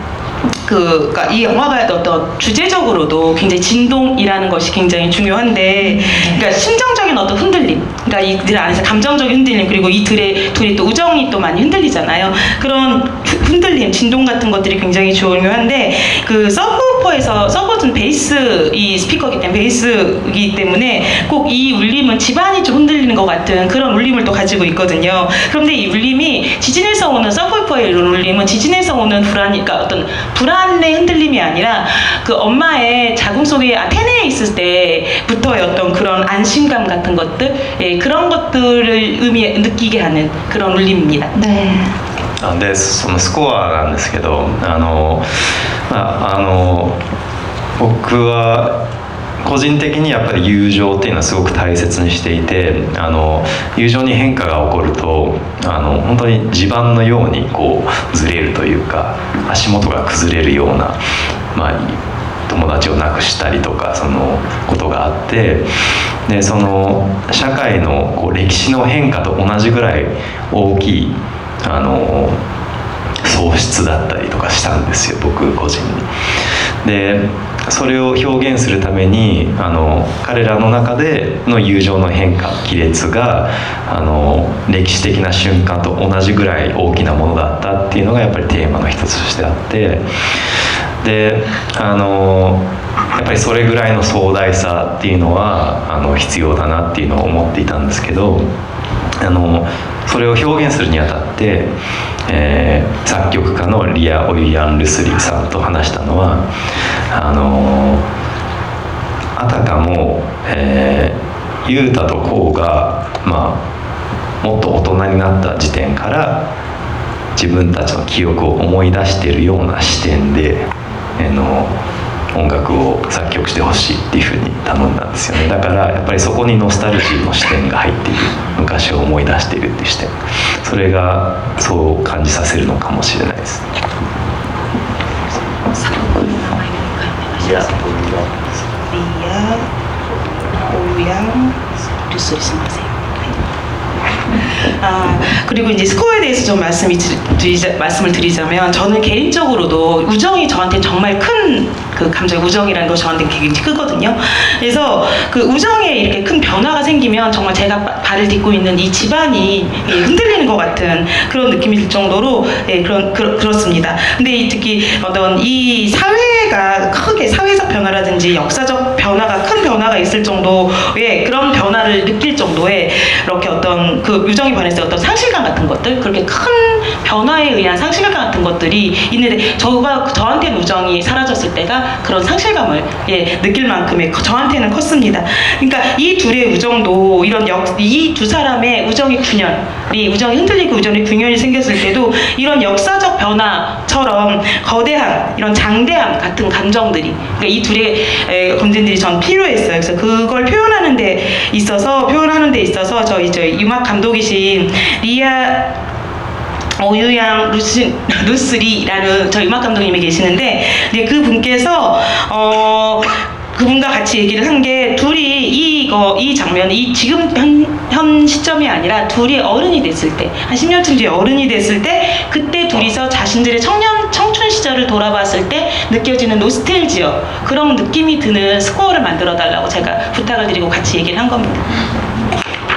Speaker 4: 그러니까 이 영화가 어떤 주제적으로도 굉장히 진동이라는 것이 굉장히 중요한데, 그러니까 심정적인 어떤 흔들림, 그러니까 이들 안에서 감정적인 흔들림, 그리고 이 둘이 또 우정이 또 많이 흔들리잖아요. 그런 흔들림, 진동 같은 것들이 굉장히 중요한데, 그 서브우퍼에서 서브는 베이스 이 스피커이기 때문에 베이스이기 때문에 꼭 이 울림은 집안이 좀 흔들리는 것 같은 그런 울림을 또 가지고 있거든요. 그런데 이 울림이 지진에서 오는 서브우퍼의 이런 울림은 지진에서 오는 그러니까 어떤 불안의 흔들림이 아니라 그 엄마의 자궁 속에 태내에 있을 때부터의 어떤 그런 안심감 같은 것들, 그런 것들을 느끼게 하는 그런 울림입니다.
Speaker 7: 네.
Speaker 3: でそのスコアなんですけど、僕は個人的にやっぱり友情っていうのはすごく大切にしていて、友情に変化が起こると本当に地盤のようにこうずれるというか、足元が崩れるような、友達を亡くしたりとかそのことがあって、でその社会のこう歴史の変化と同じぐらい大きい喪失だったりとかしたんですよ、僕個人に。でそれを表現するために彼らの中での友情の変化、亀裂が歴史的な瞬間と同じぐらい大きなものだったっていうのがやっぱりテーマの一つとしてあって、でやっぱりそれぐらいの壮大さっていうのは必要だなっていうのを思っていたんですけど、それを表現するにあたって、作曲家のリア・オユヤン・ルスリーさんと話したのはあたかも、ユータとコウが、もっと大人になった時点から自分たちの記憶を思い出しているような視点で、音楽を作曲してほしいっていうふうに頼んだんですよね。だからやっぱりそこにノスタルジーの視点が入っている、昔を思い出しているっていう視点、それがそう感じさせるのかもしれないです。
Speaker 8: リア・オユヤン・ルスリすみません. 그리고 이제 스코어에 대해서 좀 말씀을 드리자면 저는 개인적으로도 우정이 저한테 정말 큰 그 감정, 우정이라는 것이 저한테 굉장히 크거든요. 그래서 그 우정에 이렇게 큰 변화가 생기면 정말 제가 발을 딛고 있는 이 집안이 흔들리는 것 같은 그런 느낌이 들 정도로 그렇습니다. 근데 특히 어떤 이 사회가 크게 사회적 변화라든지 역사적 변화가 큰 변화가 있을 정도의 그런 변화를 느낄 정도의 이렇게 어떤 그 유정이 반했을 때 어떤 상실감 같은 것들, 그렇게 큰 변화에 의한 상실감 같은 것들이 있는데 저한테는 우정이 사라졌을 때가 그런 상실감을 느낄 만큼의 저한테는 컸습니다. 그러니까 이 둘의 우정도 이 두 사람의 우정이 우정이 흔들리고 우정의 균열이 생겼을 때도 이런 역사적 변화처럼 거대한 이런 장대함 같은 감정들이, 그러니까 이 둘의 건진들이 전 필요했어요. 그래서 그걸 표현하는 데 있어서 저희 음악 감독이신 리아 오유양 루스리라는 저 음악 감독님이 계시는데, 그 분께서 그분과 같이 얘기를 한 게, 둘이 이 장면이 지금 현 시점이 아니라 둘이 어른이 됐을 때, 한 10년쯤 뒤에 어른이 됐을 때, 그때 둘이서 자신들의 청춘 시절을 돌아봤을 때 느껴지는 노스텔지어, 그런 느낌이 드는 스코어를 만들어 달라고 제가 부탁을 드리고 같이 얘기를 한 겁니다.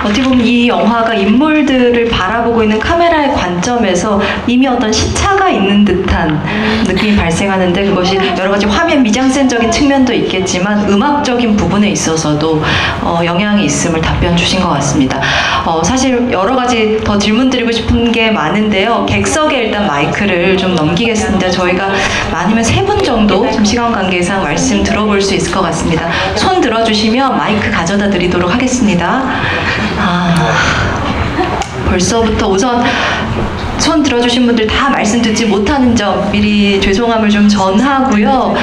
Speaker 2: 어떻게 보면 이 영화가 인물들을 바라보고 있는 카메라의 관점에서 이미 어떤 시차가 있는 듯한 느낌이 발생하는데, 그것이 여러 가지 화면 미장센적인 측면도 있겠지만 음악적인 부분에 있어서도 영향이 있음을 답변 주신 것 같습니다. 사실 여러 가지 더 질문 드리고 싶은 게 많은데요. 객석에 일단 마이크를 좀 넘기겠습니다. 저희가 많으면 3분 정도 좀 시간 관계상 말씀 들어볼 수 있을 것 같습니다. 손 들어주시면 마이크 가져다 드리도록 하겠습니다. 벌써부터 우선 손 들어주신 분들 다 말씀 듣지 못하는 점 미리 죄송함을 좀 전하고요.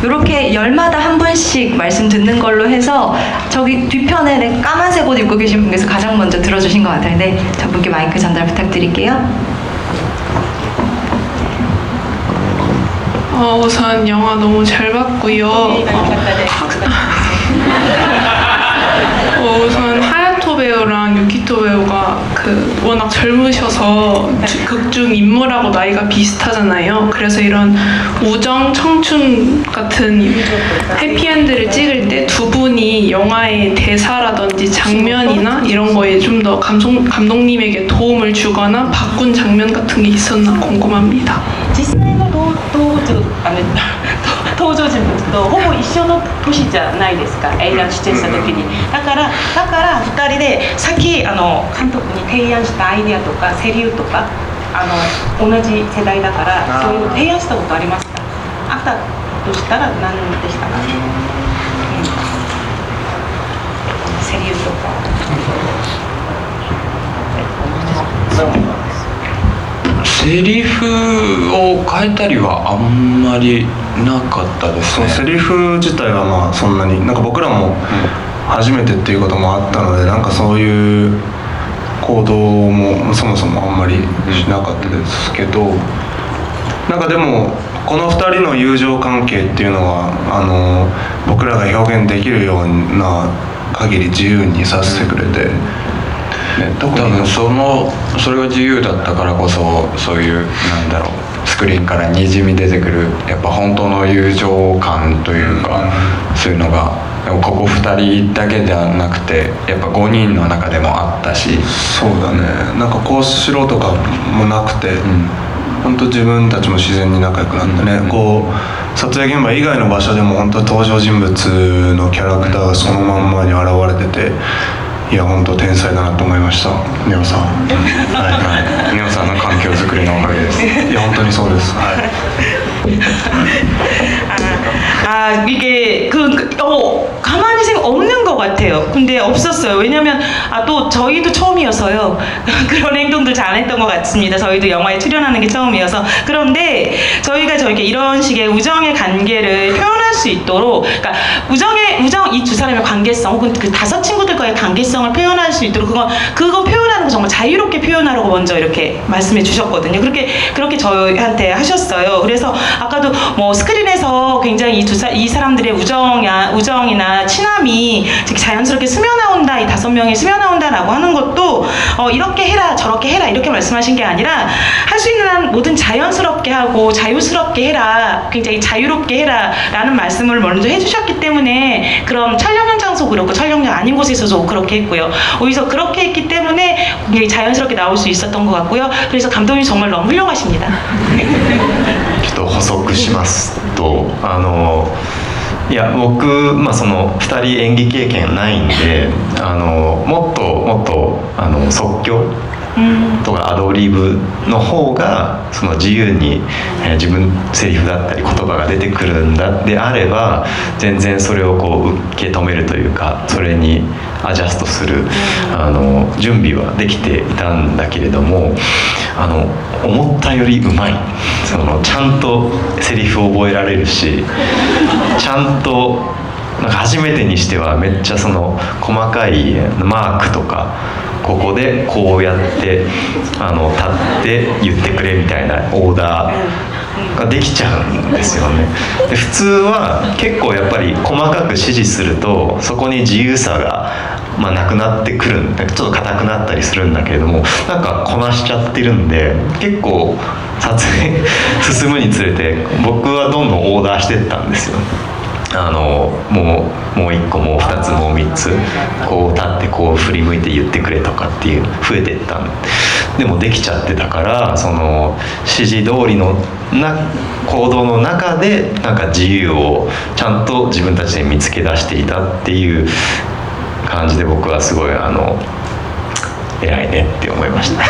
Speaker 2: 이렇게 열마다 한 분씩 말씀 듣는 걸로 해서 저기 뒤편에 까만색 옷 입고 계신 분께서 가장 먼저 들어주신 것 같아요. 네, 저분께 마이크 전달 부탁드릴게요.
Speaker 9: 우선 영화 너무 잘 봤고요. 우선 하야토 배우랑 유키토 배우가 워낙 젊으셔서 극중 인물하고 나이가 비슷하잖아요. 그래서 이런 우정, 청춘 같은 해피엔드를 찍을 때 두 분이 영화의 대사라든지 장면이나 이런 거에 좀 더 감독님에게 도움을 주거나 바꾼 장면 같은 게 있었나 궁금합니다.
Speaker 8: 実際の登場人物とほぼ一緒の年じゃないですか、映画出演した時に。だから2人でさっき監督に提案したアイデアとかセリフとか同じ世代だからそういうの提案したことありますか？あったとしたら何でしたか？セリフとか。
Speaker 5: セリフを変えたりはあんまりなかったですね。
Speaker 6: セリフ自体はまあそんなに僕らも初めてっていうこともあったので、そういう行動もそもそもあんまりしなかったですけど、でもこの2人の友情関係っていうのは僕らが表現できるような限り自由にさせてくれて。
Speaker 5: 多分それが自由だったからこそ、そういうスクリーンからにじみ出てくるやっぱ本当の友情感というか、そういうのがここ2人だけではなくてやっぱ5人の中でもあったし。
Speaker 6: そうだね、こうしろとかもなくて、本当自分たちも自然に仲良くなってね、撮影現場以外の場所でも本当登場人物のキャラクターがそのまんまに現れてて、いや本当天才だなと思いましたネオさんはいネオさんの環境づくりのおかげですいや本当にそうですはい
Speaker 4: 이게 가만히 생각 없는 것 같아요. 근데 없었어요. 왜냐면 또 저희도 처음이어서요. 그런 행동들 잘 안 했던 것 같습니다. 저희도 영화에 출연하는 게 처음이어서. 그런데 저희가 이런 식의 우정의 관계를 표현할 수 있도록, 그러니까 우정 이 두 사람의 관계성 혹은 그 다섯 친구들과의 관계성을 표현할 수 있도록 그거 표현하는 거 정말 자유롭게 표현하라고 먼저 이렇게 말씀해 주셨거든요. 그렇게 저희한테 하셨어요. 그래서 아까도 뭐 스크린에서 굉장히 이 사람들의 우정이나 친함이 자연스럽게 스며나온다, 이 5명이 스며나온다라고 하는 것도 이렇게 해라 저렇게 해라 이렇게 말씀하신 게 아니라 할 수 있는 한 뭐든 자연스럽게 하고 자유스럽게 해라, 굉장히 자유롭게 해라 라는 말씀을 먼저 해주셨기 때문에 그런 촬영 현장도 그렇고 촬영장 아닌 곳에서도 그렇게 했고요. 오히려 그렇게 했기 때문에 굉장히 자연스럽게 나올 수 있었던 것 같고요. 그래서 감독님 정말 너무 훌륭하십니다.
Speaker 3: ちょっと補足しますといや僕、その2人演技経験ないんでもっと即興とかアドリブの方がその自由に自分セリフだったり言葉が出てくるんだであれば全然それを受け止めるというかそれにアジャストする準備はできていたんだけれども思ったよりうまいちゃんとセリフを覚えられるしちゃんとなんか初めてにしてはめっちゃ細かいマークとかここでこうやって立って言ってくれみたいなオーダーができちゃうんですよね。で普通は結構やっぱり細かく指示するとそこに自由さがなくなってくるんでちょっと硬くなったりするんだけれどもなんかこなしちゃってるんで結構撮影進むにつれて僕はどんどんオーダーしてったんですよ。もう1個もう2つもう3つこう立ってこう振り向いて言ってくれとかっていう増えてったんでもできちゃってたから指示通りの行動の中でなんか自由をちゃんと自分たちで見つけ出していたっていう感じで僕はすごい偉いねって思いました。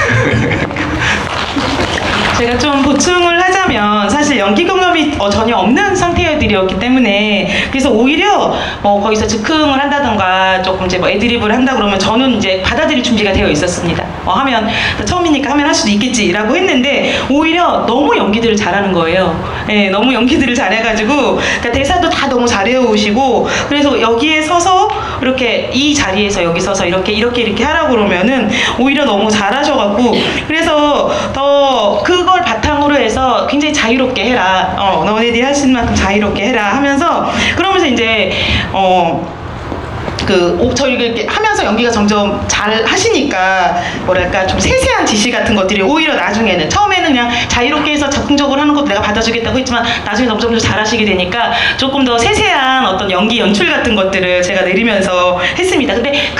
Speaker 4: 제가 좀 보충을 하자면 사실 연기 경험이 전혀 없는 상태들이었기 때문에 그래서 오히려 거기서 즉흥을 한다던가 조금 이제 애드리브를 한다 그러면 저는 이제 받아들일 준비가 되어 있었습니다. 하면 처음이니까 하면 할 수도 있겠지라고 했는데 오히려 너무 연기들을 잘하는 거예요. 네, 너무 연기들을 잘해가지고 그러니까 대사도 다 너무 잘해오시고 그래서 여기에 서서 이렇게 이 자리에서 여기 서서 이렇게 하라고 그러면은 오히려 너무 잘하셔갖고 그래서 더 그걸 바탕으로 해서 굉장히 자유롭게 해라. 너네들이 할 수 있는 만큼 자유롭게 해라 하면서 그러면서 이제 저희가 이렇게 하면서 연기가 점점 잘 하시니까 뭐랄까 좀 세세한 지시 같은 것들이 오히려 나중에는 처음에는 그냥 자유롭게 해서 적극적으로 하는 것도 내가 받아주겠다고 했지만 나중에 점점 잘 하시게 되니까 조금 더 세세한 어떤 연기 연출 같은 것들을 제가 내리면서 했습니다. 근데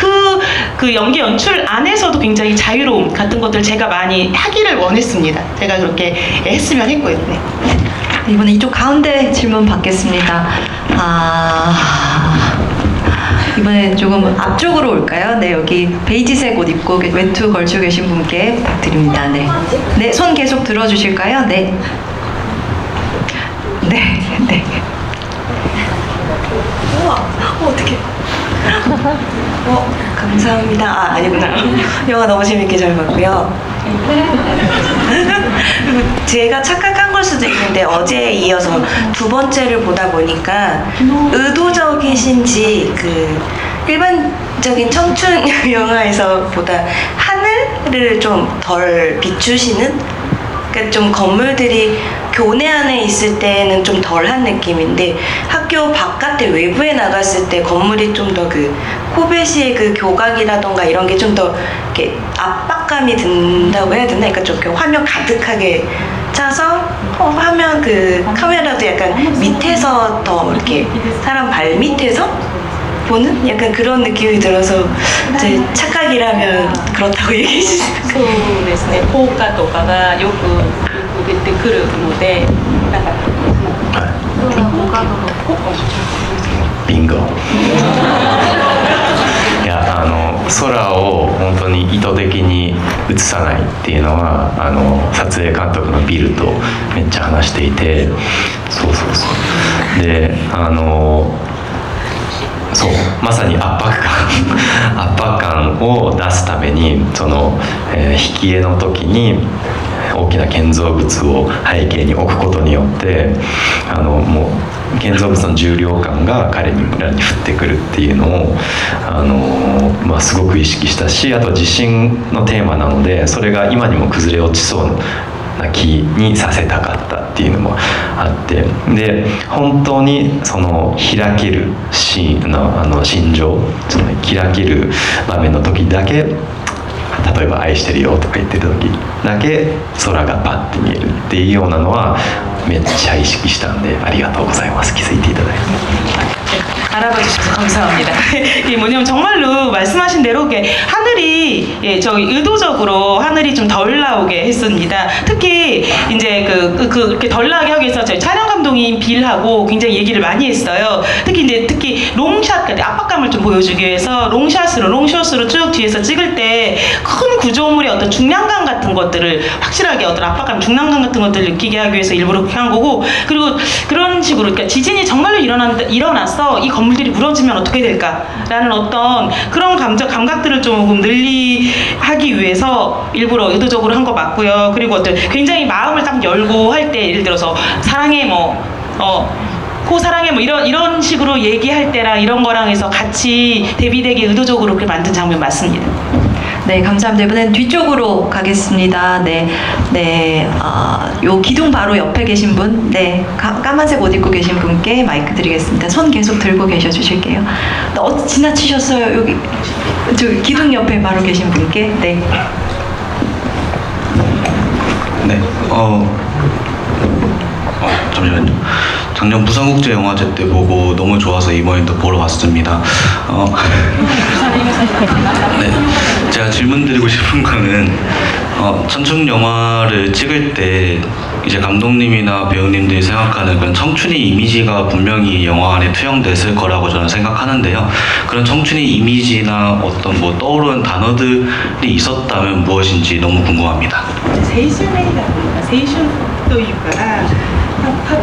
Speaker 4: 그 연기 연출 안에서도 굉장히 자유로움 같은 것들 제가 많이 하기를 원했습니다. 제가 그렇게 했으면 했고요. 네.
Speaker 2: 이번에 이쪽 가운데 질문 받겠습니다. 이번에 조금 앞쪽으로 올까요? 네, 여기 베이지색 옷 입고 외투 걸쳐 계신 분께 부탁드립니다. 네. 네, 손 계속 들어주실까요? 네. 네, 네. 우와, 어떡해. 감사합니다. 아니구나. 영화 너무 재밌게 잘 봤고요. 제가 착각한 걸 수도 있는데 어제에 이어서 두 번째를 보다 보니까 의도적이신지 일반적인 청춘 영화에서 보다 하늘을 좀 덜 비추시는 그러니까 좀 건물들이 교내 안에 있을 때는 좀 덜한 느낌인데 학교 바깥에 외부에 나갔을 때 건물이 좀 더 코베시의 교각이라던가 이런 게 좀 더 이렇게 압박감이 든다고 해야 되나? 그러니까 좀 이렇게 화면 가득하게 차서 화면 카메라도 약간 밑에서 더 이렇게 사람 발 밑에서 보는 약간 그런 느낌이 들어서 이제 착각이라면 그렇다고 얘기해 주시면
Speaker 8: そうですね、効果とかがよく出てくるので、なんか
Speaker 3: ビンゴいや空を本当に意図的に映さないっていうのは撮影監督のビルとめっちゃ話していて、そうでそうまさに圧迫感を出すために引き絵の時に大きな建造物を背景に置くことによってもう建造物の重量感が彼らに降ってくるっていうのをすごく意識したし、あと地震のテーマなのでそれが今にも崩れ落ちそうな気にさせたかったっていうのもあって、で本当に開けるシーンの心情、開ける場面の時だけ、例えば「愛してるよ」とか言ってる時だけ空がパッて見えるっていうようなのはめっちゃ意識したんで、ありがとうございます。気づいていただいて
Speaker 4: 알아봐주셔서 감사합니다. 이 뭐냐면 정말로 말씀하신 대로 하늘이 저희 의도적으로 하늘이 좀 덜 나오게 했습니다. 특히 이제 그렇게 덜 나게 하기 위해서 저희 촬영 감독인 빌하고 굉장히 얘기를 많이 했어요. 특히 롱샷, 압박감을 좀 보여주기 위해서 롱숏으로 쭉 뒤에서 찍을 때 큰 구조물의 어떤 중량감 같은 것들을 확실하게 어떤 압박감, 중량감 같은 것들을 느끼게 하기 위해서 일부러 그렇게 한 거고, 그리고 그런 식으로 그러니까 지진이 정말로 일어났어. 이 건물들이 무너지면 어떻게 될까라는 어떤 그런 감각들을 조금 늘리하기 위해서 일부러 의도적으로 한 거 맞고요. 그리고 어떤 굉장히 마음을 딱 열고 할 때 예를 들어서 사랑해 사랑해 이런 식으로 얘기할 때랑 이런 거랑 해서 같이 대비되게 의도적으로 그렇게 만든 장면 맞습니다.
Speaker 2: 네, 감사합니다. 이번엔 뒤쪽으로 가겠습니다. 요 기둥 바로 옆에 계신 분, 까만색 옷 입고 계신 분께 마이크 드리겠습니다. 손 계속 들고 계셔 주실게요. 지나치셨어요. 여기 저 기둥 옆에 바로 계신 분께. 네.
Speaker 10: 잠시만요. 작년 부산국제영화제 때 보고 너무 좋아서 이번에 또 보러 왔습니다. 네, 제가 질문드리고 싶은 거는 청춘 영화를 찍을 때 이제 감독님이나 배우님들이 생각하는 그런 청춘의 이미지가 분명히 영화 안에 투영됐을 거라고 저는 생각하는데요. 그런 청춘의 이미지나 어떤 떠오르는 단어들이 있었다면 무엇인지 너무 궁금합니다.
Speaker 8: 青春映画というか青春というから多分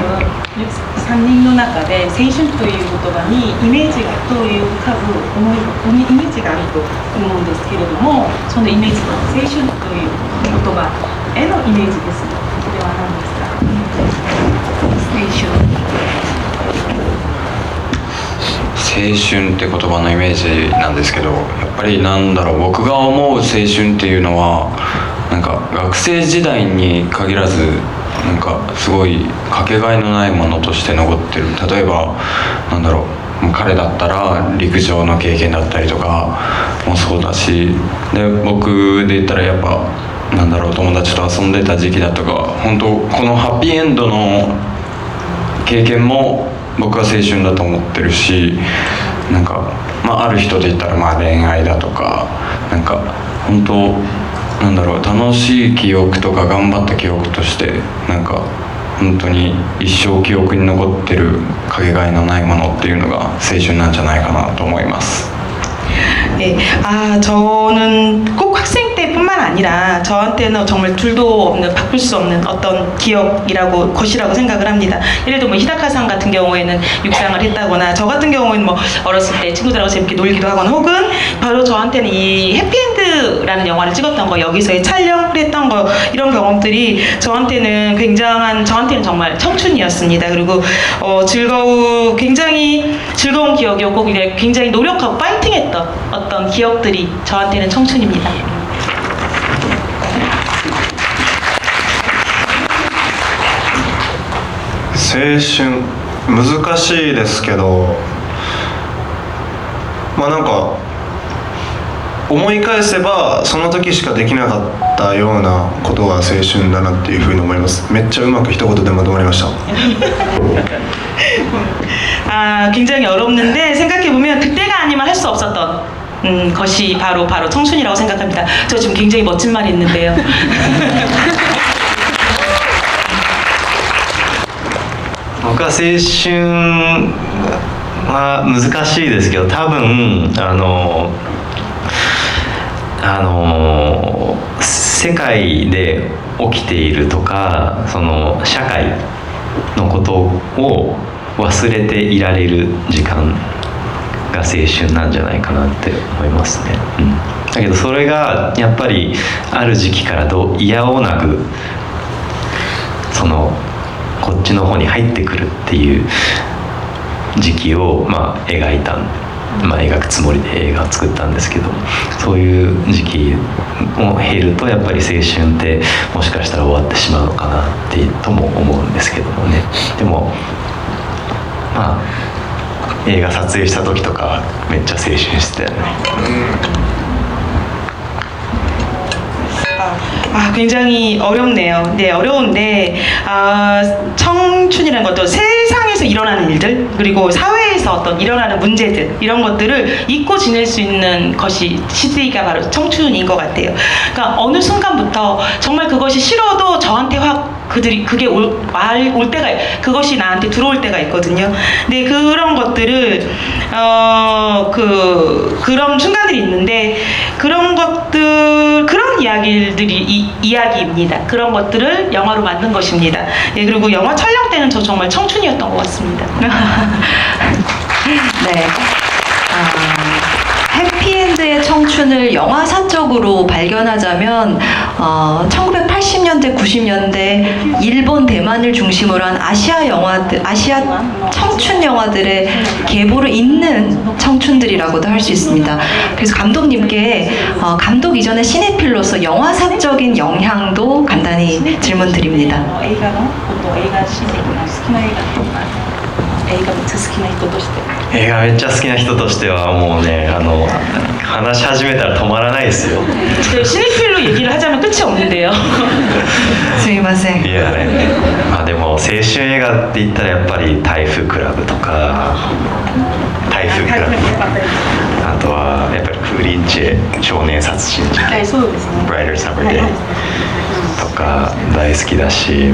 Speaker 8: 3人の中で青春という言葉にイメージがどういう浮かぶイメージがあると思うんですけれども、そのイメージの青春という言葉へのイメージです。それは何ですか？
Speaker 5: 青春って言葉のイメージなんですけど、やっぱり僕が思う青春っていうのは学生時代に限らずすごいかけがえのないものとして残ってる。例えば彼だったら陸上の経験だったりとかもそうだし、で僕で言ったらやっぱ友達と遊んでた時期だとか、本当このハッピーエンドの経験も僕は青春だと思ってるし、ある人で言ったら恋愛だとか本当楽しい記憶とか頑張った記憶として本当に一生記憶に残ってるかけがえのないものっていうのが青春なんじゃないかなと思います。
Speaker 4: 저는 꼭 학생 때뿐만 아니라 저한테는 정말 둘도 없는 바꿀 수 없는 어떤 것이라고 생각을 합니다. 예를 들어 히다카상 같은 경우에는 육상을 했다거나, 저 같은 경우에는 어렸을 때 친구들하고 재밌게 놀기도 하거나, 혹은 바로 저한테는 이 해피엔드라는 영화를 찍었던 거, 여기서의 촬영을 했던 거, 이런 경험들이 저한테는 정말 청춘이었습니다. 그리고 굉장히 즐거운 기억이었고, 굉장히 노력하고 파이팅했던 어떤 기억들이 저한테는 청춘입니다.
Speaker 6: 青春難しいですけど、思い返せばその時しかできなかったようなことが青春だなっていうふうに思います。めっちゃうまく一言でまとまりました。
Speaker 4: 굉장히 어렵는데 생각해보면 그때가 아니면 할 수 없었던 것이 바로 청춘이라고 생각합니다. 저 지금 굉장히 멋진 말이 있는데요.
Speaker 3: 僕は青春まあ難しいですけど、多分世界で起きているとか、その社会のことを忘れていられる時間が青春なんじゃないかなって思いますね、だけどそれがやっぱりある時期からいやおうなくそのこっちの方に入ってくるっていう時期を描くつもりで映画を作ったんですけど、そういう時期を経るとやっぱり青春ってもしかしたら終わってしまうのかなってとも思うんですけどもね。でも映画撮影した時とかはめっちゃ青春してたよね。
Speaker 4: 굉장히 어렵네요. 네, 어려운데 청춘이라는 것도 세상에서 일어나는 일들, 그리고 사회에서 어떤 일어나는 문제들, 이런 것들을 잊고 지낼 수 있는 것이 시대가 바로 청춘인 것 같아요. 그러니까 어느 순간부터 정말 그것이 싫어도 저한테 그게 올 때가, 그것이 나한테 들어올 때가 있거든요. 근데 그런 것들을 그런 순간들이 있는데, 그런 이야기입니다. 그런 것들을 영화로 만든 것입니다. 예, 그리고 영화 촬영 때는 저 정말 청춘이었던 것 같습니다.
Speaker 2: 네. 해피엔드의 청춘을 영화사적으로 발견하자면 1980년대, 90년대 일본, 대만을 중심으로 한 아시아 청춘 영화들의 계보를 잇는 청춘들이라고도 할 수 있습니다. 그래서 감독님께 감독 이전의 시네필로서 영화사적인 영향도 간단히 질문 드립니다.
Speaker 3: 映画めっちゃ好きな人としてはもうね話し始めたら止まらないですよ。
Speaker 4: 시네필로 얘기를 하자면 끝이 없는데요.
Speaker 2: すみません。
Speaker 3: いやね、でも青春映画って言ったらやっぱり台風クラブとか、台風クラブ、あとはやっぱりフリンチェ少年殺人事件、ブライダーサマーデーとか大好きだし、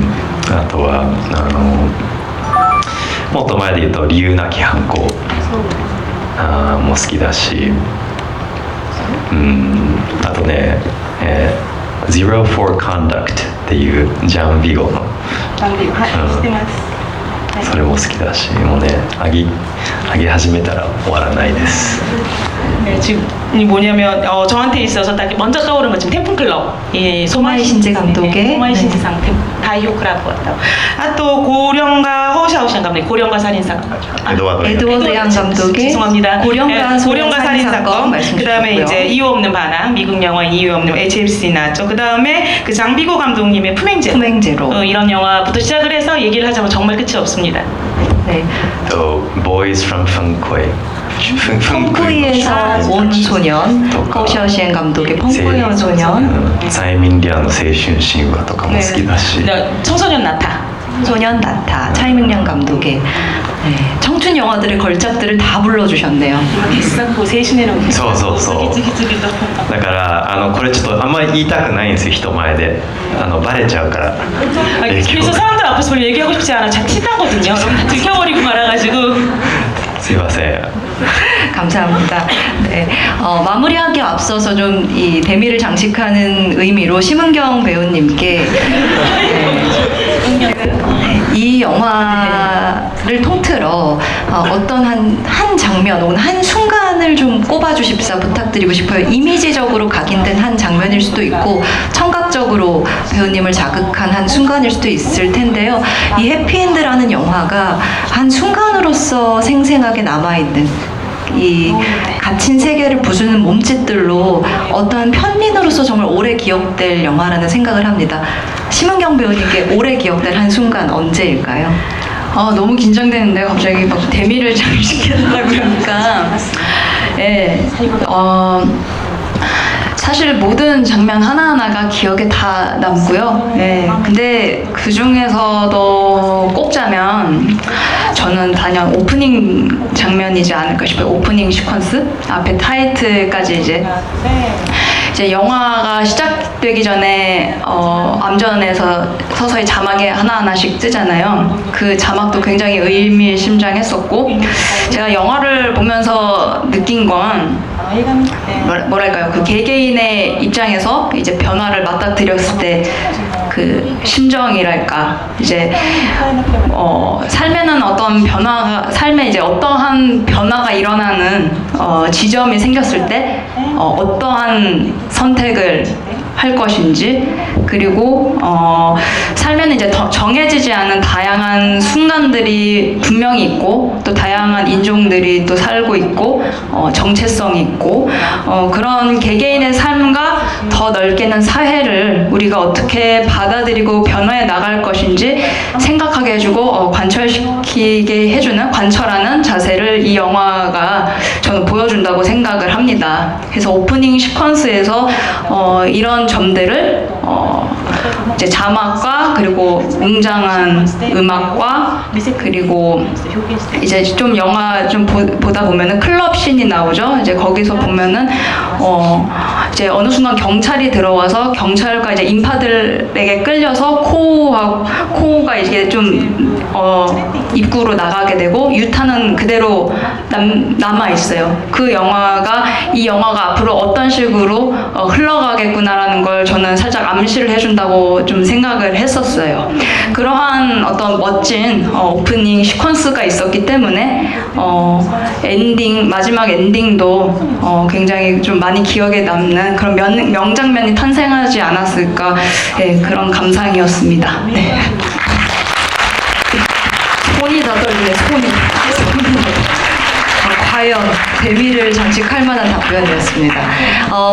Speaker 3: あとはもっと前で言うと理由なき犯行も好きだし、あとね、Zero for Conduct っていうジャン・ビゴの、それも好きだし、もうね上げ始めたら終わらないです。
Speaker 4: 네, 지금 뭐냐면 저한테 있어서 딱 먼저 떠오른 건 지금 태풍클럽,
Speaker 2: 소마이 신재 감독의
Speaker 4: 소마이 신재상 다이오 크라브였다고. 또 고령과 허샤오션 감독, 고령과 살인 사건.
Speaker 2: 에드워드 양 감독의
Speaker 4: 죄송합니다.
Speaker 2: 고령과
Speaker 4: 살인 사건.
Speaker 2: 말씀
Speaker 4: 그다음에
Speaker 2: 주셨고요.
Speaker 4: 이제 이유 없는 반항, 미국 영화인 이유 없는 HFC 나왔죠. 그다음에 그 장비고 감독님의 품행제로. 이런 영화부터 시작을 해서 얘기를 하자면 정말 끝이 없습니다.
Speaker 2: 네.
Speaker 3: 또 Boys from Funkwae.
Speaker 2: 펑쿠이에서 온 소년, 허샤오시엔 감독의 펑쿠이에 온 소년,
Speaker 3: サイミンリアの青春神話とかも好きだし、
Speaker 4: 청소년 나타.
Speaker 2: 소년 나타, 차이밍량 감독의 청춘 영화들의 걸작들을 다 불러주셨네요.
Speaker 3: そうそうそう。だからこれちょっとあんまり言いたくないんですよ、人前でバレちゃうから。
Speaker 4: 그래서 사람들 앞에서 별로 얘기하고 싶지 않아. 잘 티나거든요. 다 들켜버리고 말아가지고.
Speaker 3: すいません。
Speaker 2: 감사합니다. 네, 마무리하기 앞서서 좀 이 대미를 장식하는 의미로 심은경 배우님께 이 영화를 통틀어 어떤 한 장면 혹은 한 순간을 좀 꼽아주십사 부탁드리고 싶어요. 이미지적으로 각인된 한 장면일 수도 있고 청각적으로 배우님을 자극한 한 순간일 수도 있을 텐데요. 이 해피엔드라는 영화가 한 순간으로서 생생하게 남아있는 이 갇힌 세계를 부수는 몸짓들로 어떠한 편민으로서 정말 오래 기억될 영화라는 생각을 합니다. 심은경 배우님께 오래 기억될 한 순간 언제일까요?
Speaker 7: 너무 긴장되는데 갑자기 막 대미를 장식했다 그러니까 사실 모든 장면 하나하나가 기억에 다 남고요. 근데 그 중에서도 꼽자면 저는 단연 오프닝 장면이지 않을까 싶어요. 오프닝 시퀀스 앞에 타이틀까지 이제 이제 영화가 시작되기 전에 암전에서 서서히 자막에 하나하나씩 뜨잖아요. 그 자막도 굉장히 의미심장했었고, 제가 영화를 보면서 느낀 건 뭐랄까요, 그 개개인의 입장에서 이제 변화를 맞닥뜨렸을 때 그 심정이랄까, 이제 삶에는 어떤 변화가, 삶에 이제 어떠한 변화가 일어나는 지점이 생겼을 때 어떠한 선택을 할 것인지, 그리고 삶에는 이제 정해지지 않은 다양한 순간들이 분명히 있고, 또 다양한 인종들이 또 살고 있고, 정체성이 있고, 그런 개개인의 삶과 더 넓게는 사회를 우리가 어떻게 받아들이고 변화해 나갈 것인지 생각하게 해주고 관철시키게 해주는, 관철하는 자세를 이 영화가 저는 보여준다고 생각을 합니다. 그래서 오프닝 시퀀스에서 이런 점들을 이제 자막과 그리고 웅장한 음악과 그리고 이제 좀 영화 좀 보다 보면은 클럽 씬이 나오죠. 이제 거기서 보면은 이제 어느 순간 경찰이 들어와서 경찰과 이제 인파들에게 끌려서 코가 이게 좀 입구로 나가게 되고 유타는 그대로 남아 있어요. 그 영화가, 이 영화가 앞으로 어떤 식으로 흘러가겠구나라는 걸 저는 살짝 암시를 해준다고 좀 생각을 했었어요. 그러한 어떤 멋진 오프닝 시퀀스가 있었기 때문에 마지막 엔딩도 굉장히 좀 많이 기억에 남는 그런 명장면이 탄생하지 않았을까, 네, 그런 감상이었습니다. 네. 손이 다 떨리네, 손이.
Speaker 2: 과연 대미를 장식할 만한 답변이었습니다.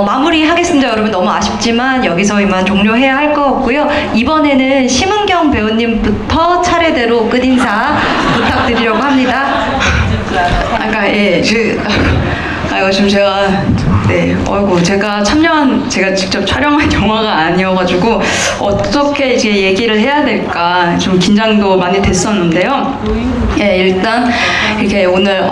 Speaker 2: 마무리하겠습니다. 여러분, 너무 아쉽지만 여기서 이만 종료해야 할 것 같고요. 이번에는 심은경 배우님부터 차례대로 끝인사 부탁드리려고 합니다.
Speaker 7: 아까 지금 제가 직접 촬영한 영화가 아니어가지고 어떻게 이제 얘기를 해야 될까 좀 긴장도 많이 됐었는데요. 예, 일단 이렇게 오늘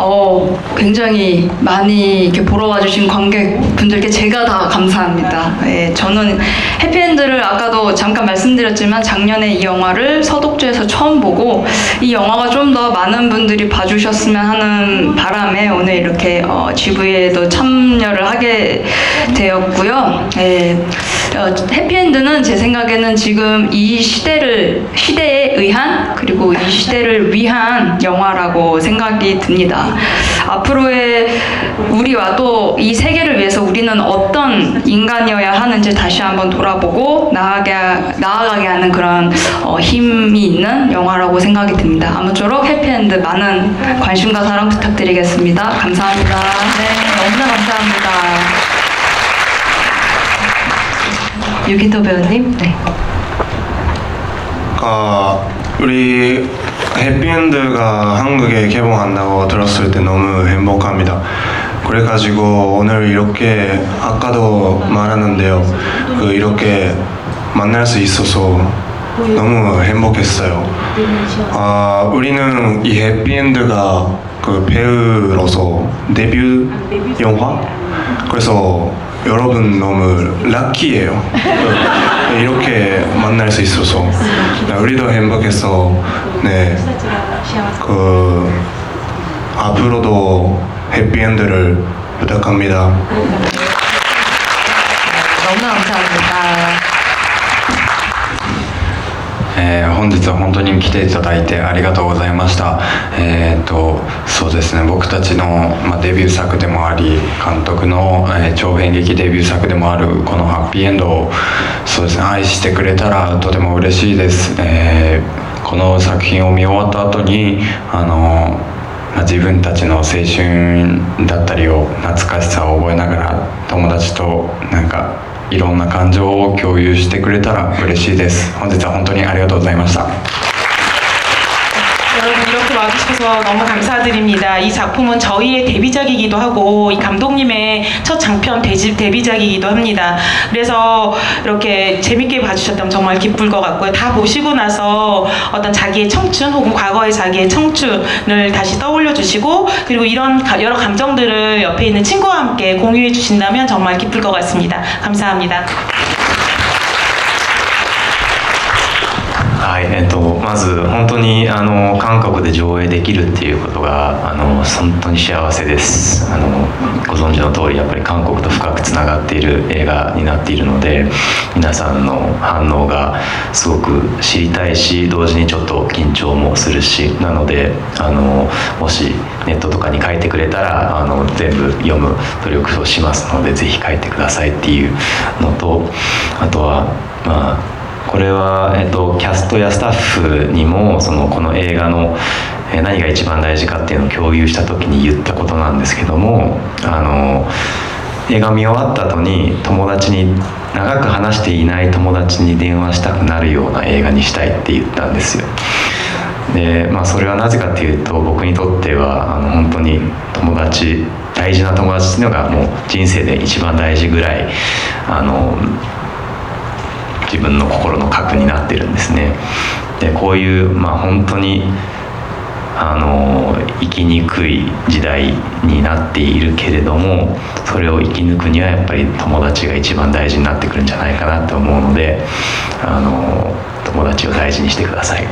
Speaker 7: 굉장히 많이 이렇게 보러 와주신 관객분들께 제가 다 감사합니다. 예, 저는 해피엔드를 아까도 잠깐 말씀드렸지만 작년에 이 영화를 서독주에서 처음 보고 이 영화가 좀 더 많은 분들이 봐주셨으면 하는 바람에 오늘 이렇게 GV에도 참여를 하게 되었고요. 예, 해피엔드는 제 생각에는 지금 이 시대에 의한, 그리고 이 시대를 위한 영화라고 생각이 듭니다. 앞으로의 우리와 또 이 세계를 위해서 우리는 어떤 인간이어야 하는지 다시 한번 돌아보고 나아가게 하는 그런 힘이 있는 영화라고 생각이 듭니다. 아무쪼록 해피엔드 많은 관심과 사랑 부탁드리겠습니다. 감사합니다.
Speaker 2: 네, 너무나 감사합니다. 유기토 배우님. 네.
Speaker 6: 우리 해피엔드가 한국에 개봉한다고 들었을 때 너무 행복합니다. 그래가지고 오늘 이렇게 아까도 말하는데요. 이렇게 만날 수 있어서 너무 행복했어요. 우리는 이 해피엔드가 그 배우로서 데뷔 영화? 그래서 여러분 너무 럭키예요. 이렇게 만날 수 있어서 우리도 행복해서, 네, 앞으로도 해피엔드를 부탁합니다.
Speaker 2: 너무나 감사합니다.
Speaker 5: 本日は本当に来ていただいてありがとうございました。そうですね、僕たちの、デビュー作でもあり、監督の、長編劇デビュー作でもあるこのハッピーエンドを、そうですね、愛してくれたらとても嬉しいです。この作品を見終わった後に自分たちの青春だったりを懐かしさを覚えながら友達といろんな感情を共有してくれたら嬉しいです。本日は本当にありがとうございました。
Speaker 9: 여러분 이렇게 와주셔서
Speaker 4: 주셔서 너무 감사드립니다. 이 작품은 저희의 데뷔작이기도 하고 이 감독님의 첫 장편 데뷔작이기도 합니다. 그래서 이렇게 재밌게 봐주셨다면 정말 기쁠 것 같고요. 다 보시고 나서 어떤 자기의 청춘 혹은 과거의 자기의 청춘을 다시 떠올려 주시고 그리고 이런 여러 감정들을 옆에 있는 친구와 함께 공유해 주신다면 정말 기쁠 것 같습니다. 감사합니다.
Speaker 3: はい、まず本当に韓国で上映できるっていうことが本当に幸せです。ご存知の通りやっぱり韓国と深くつながっている映画になっているので、皆さんの反応がすごく知りたいし、同時にちょっと緊張もするし、なのでもしネットとかに書いてくれたら全部読む努力をしますので、ぜひ書いてくださいっていうのと、あとはまあこれは、キャストやスタッフにもこの映画の何が一番大事かっていうのを共有した時に言ったことなんですけども、映画見終わった後に友達に長く話していない友達に電話したくなるような映画にしたいって言ったんですよ。で、それはなぜかっていうと、僕にとっては本当に友達、大事な友達っていうのがもう人生で一番大事ぐらい自分の心の核になってるんですね。でこういう、本当に生きにくい時代になっているけれども、それを生き抜くにはやっぱり友達が一番大事になってくるんじゃないかなと思うので、友達を大事にしてください。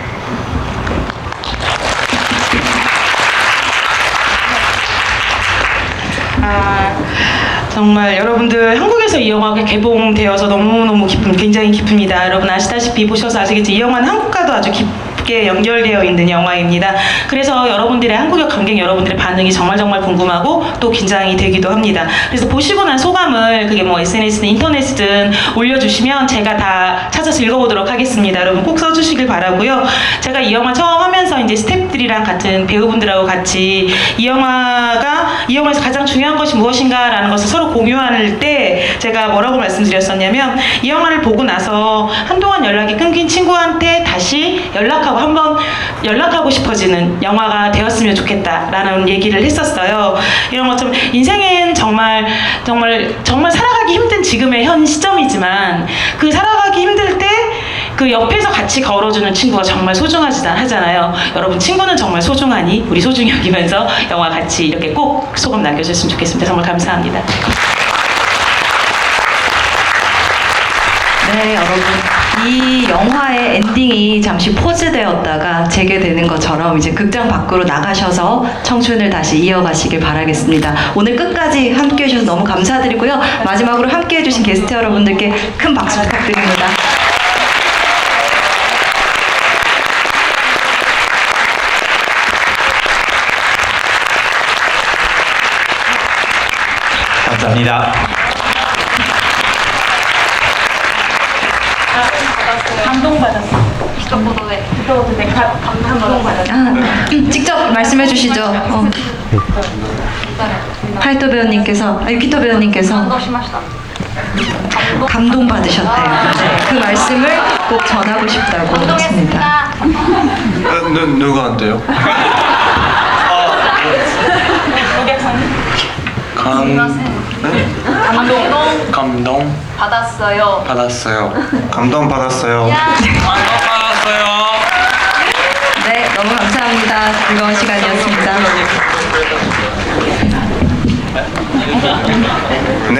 Speaker 4: 정말 여러분들 한국에서 이 영화가 개봉되어서 너무너무 굉장히 기쁩니다. 여러분 아시다시피 보셔서 아시겠지만 이 영화는 한국과도 아주 깊게 연결되어 있는 영화입니다. 그래서 여러분들의 한국역 관객 여러분들의 반응이 정말 궁금하고 또 긴장이 되기도 합니다. 그래서 보시고 난 소감을 그게 뭐 SNS든 인터넷이든 올려주시면 제가 다 찾아서 읽어보도록 하겠습니다. 여러분 꼭 써주시길 바라고요. 제가 이 영화 처음 하면서 이제 스태프들이랑 같은 배우분들하고 같이 이 영화에서 가장 중요한 것이 무엇인가라는 것을 서로 공유할 때 제가 뭐라고 말씀드렸었냐면 이 영화를 보고 나서 한동안 연락이 끊긴 친구한테 다시 한번 연락하고 싶어지는 영화가 되었으면 좋겠다라는 얘기를 했었어요. 이런 것처럼 인생은 정말 살아가기 힘든 지금의 현 시점이지만 그 살아가기 힘들 때 그 옆에서 같이 걸어주는 친구가 정말 소중하잖아요. 여러분 친구는 정말 소중하니 우리 소중히 여기면서 영화 같이 이렇게 꼭 소감 남겨주셨으면 좋겠습니다. 정말 감사합니다.
Speaker 7: 네, 여러분. 이 영화의 엔딩이 잠시 포즈되었다가 재개되는 것처럼 이제 극장 밖으로 나가셔서 청춘을 다시 이어가시길 바라겠습니다. 오늘 끝까지 함께 해주셔서 너무 감사드리고요. 마지막으로 함께 해주신 게스트 여러분들께 큰 박수 부탁드립니다.
Speaker 3: 감사합니다.
Speaker 4: 감동받았어.
Speaker 7: 직접 말씀해 주시죠. 하이토 배우님께서, 유키토 배우님께서 감동받으셨대요. 그 말씀을 꼭 전하고 싶다고 했습니다.
Speaker 6: 누구한테요? 감동
Speaker 11: 받았어요.
Speaker 6: 감동 받았어요.
Speaker 7: 네, 너무 감사합니다. 즐거운 시간이었습니다.
Speaker 6: 네.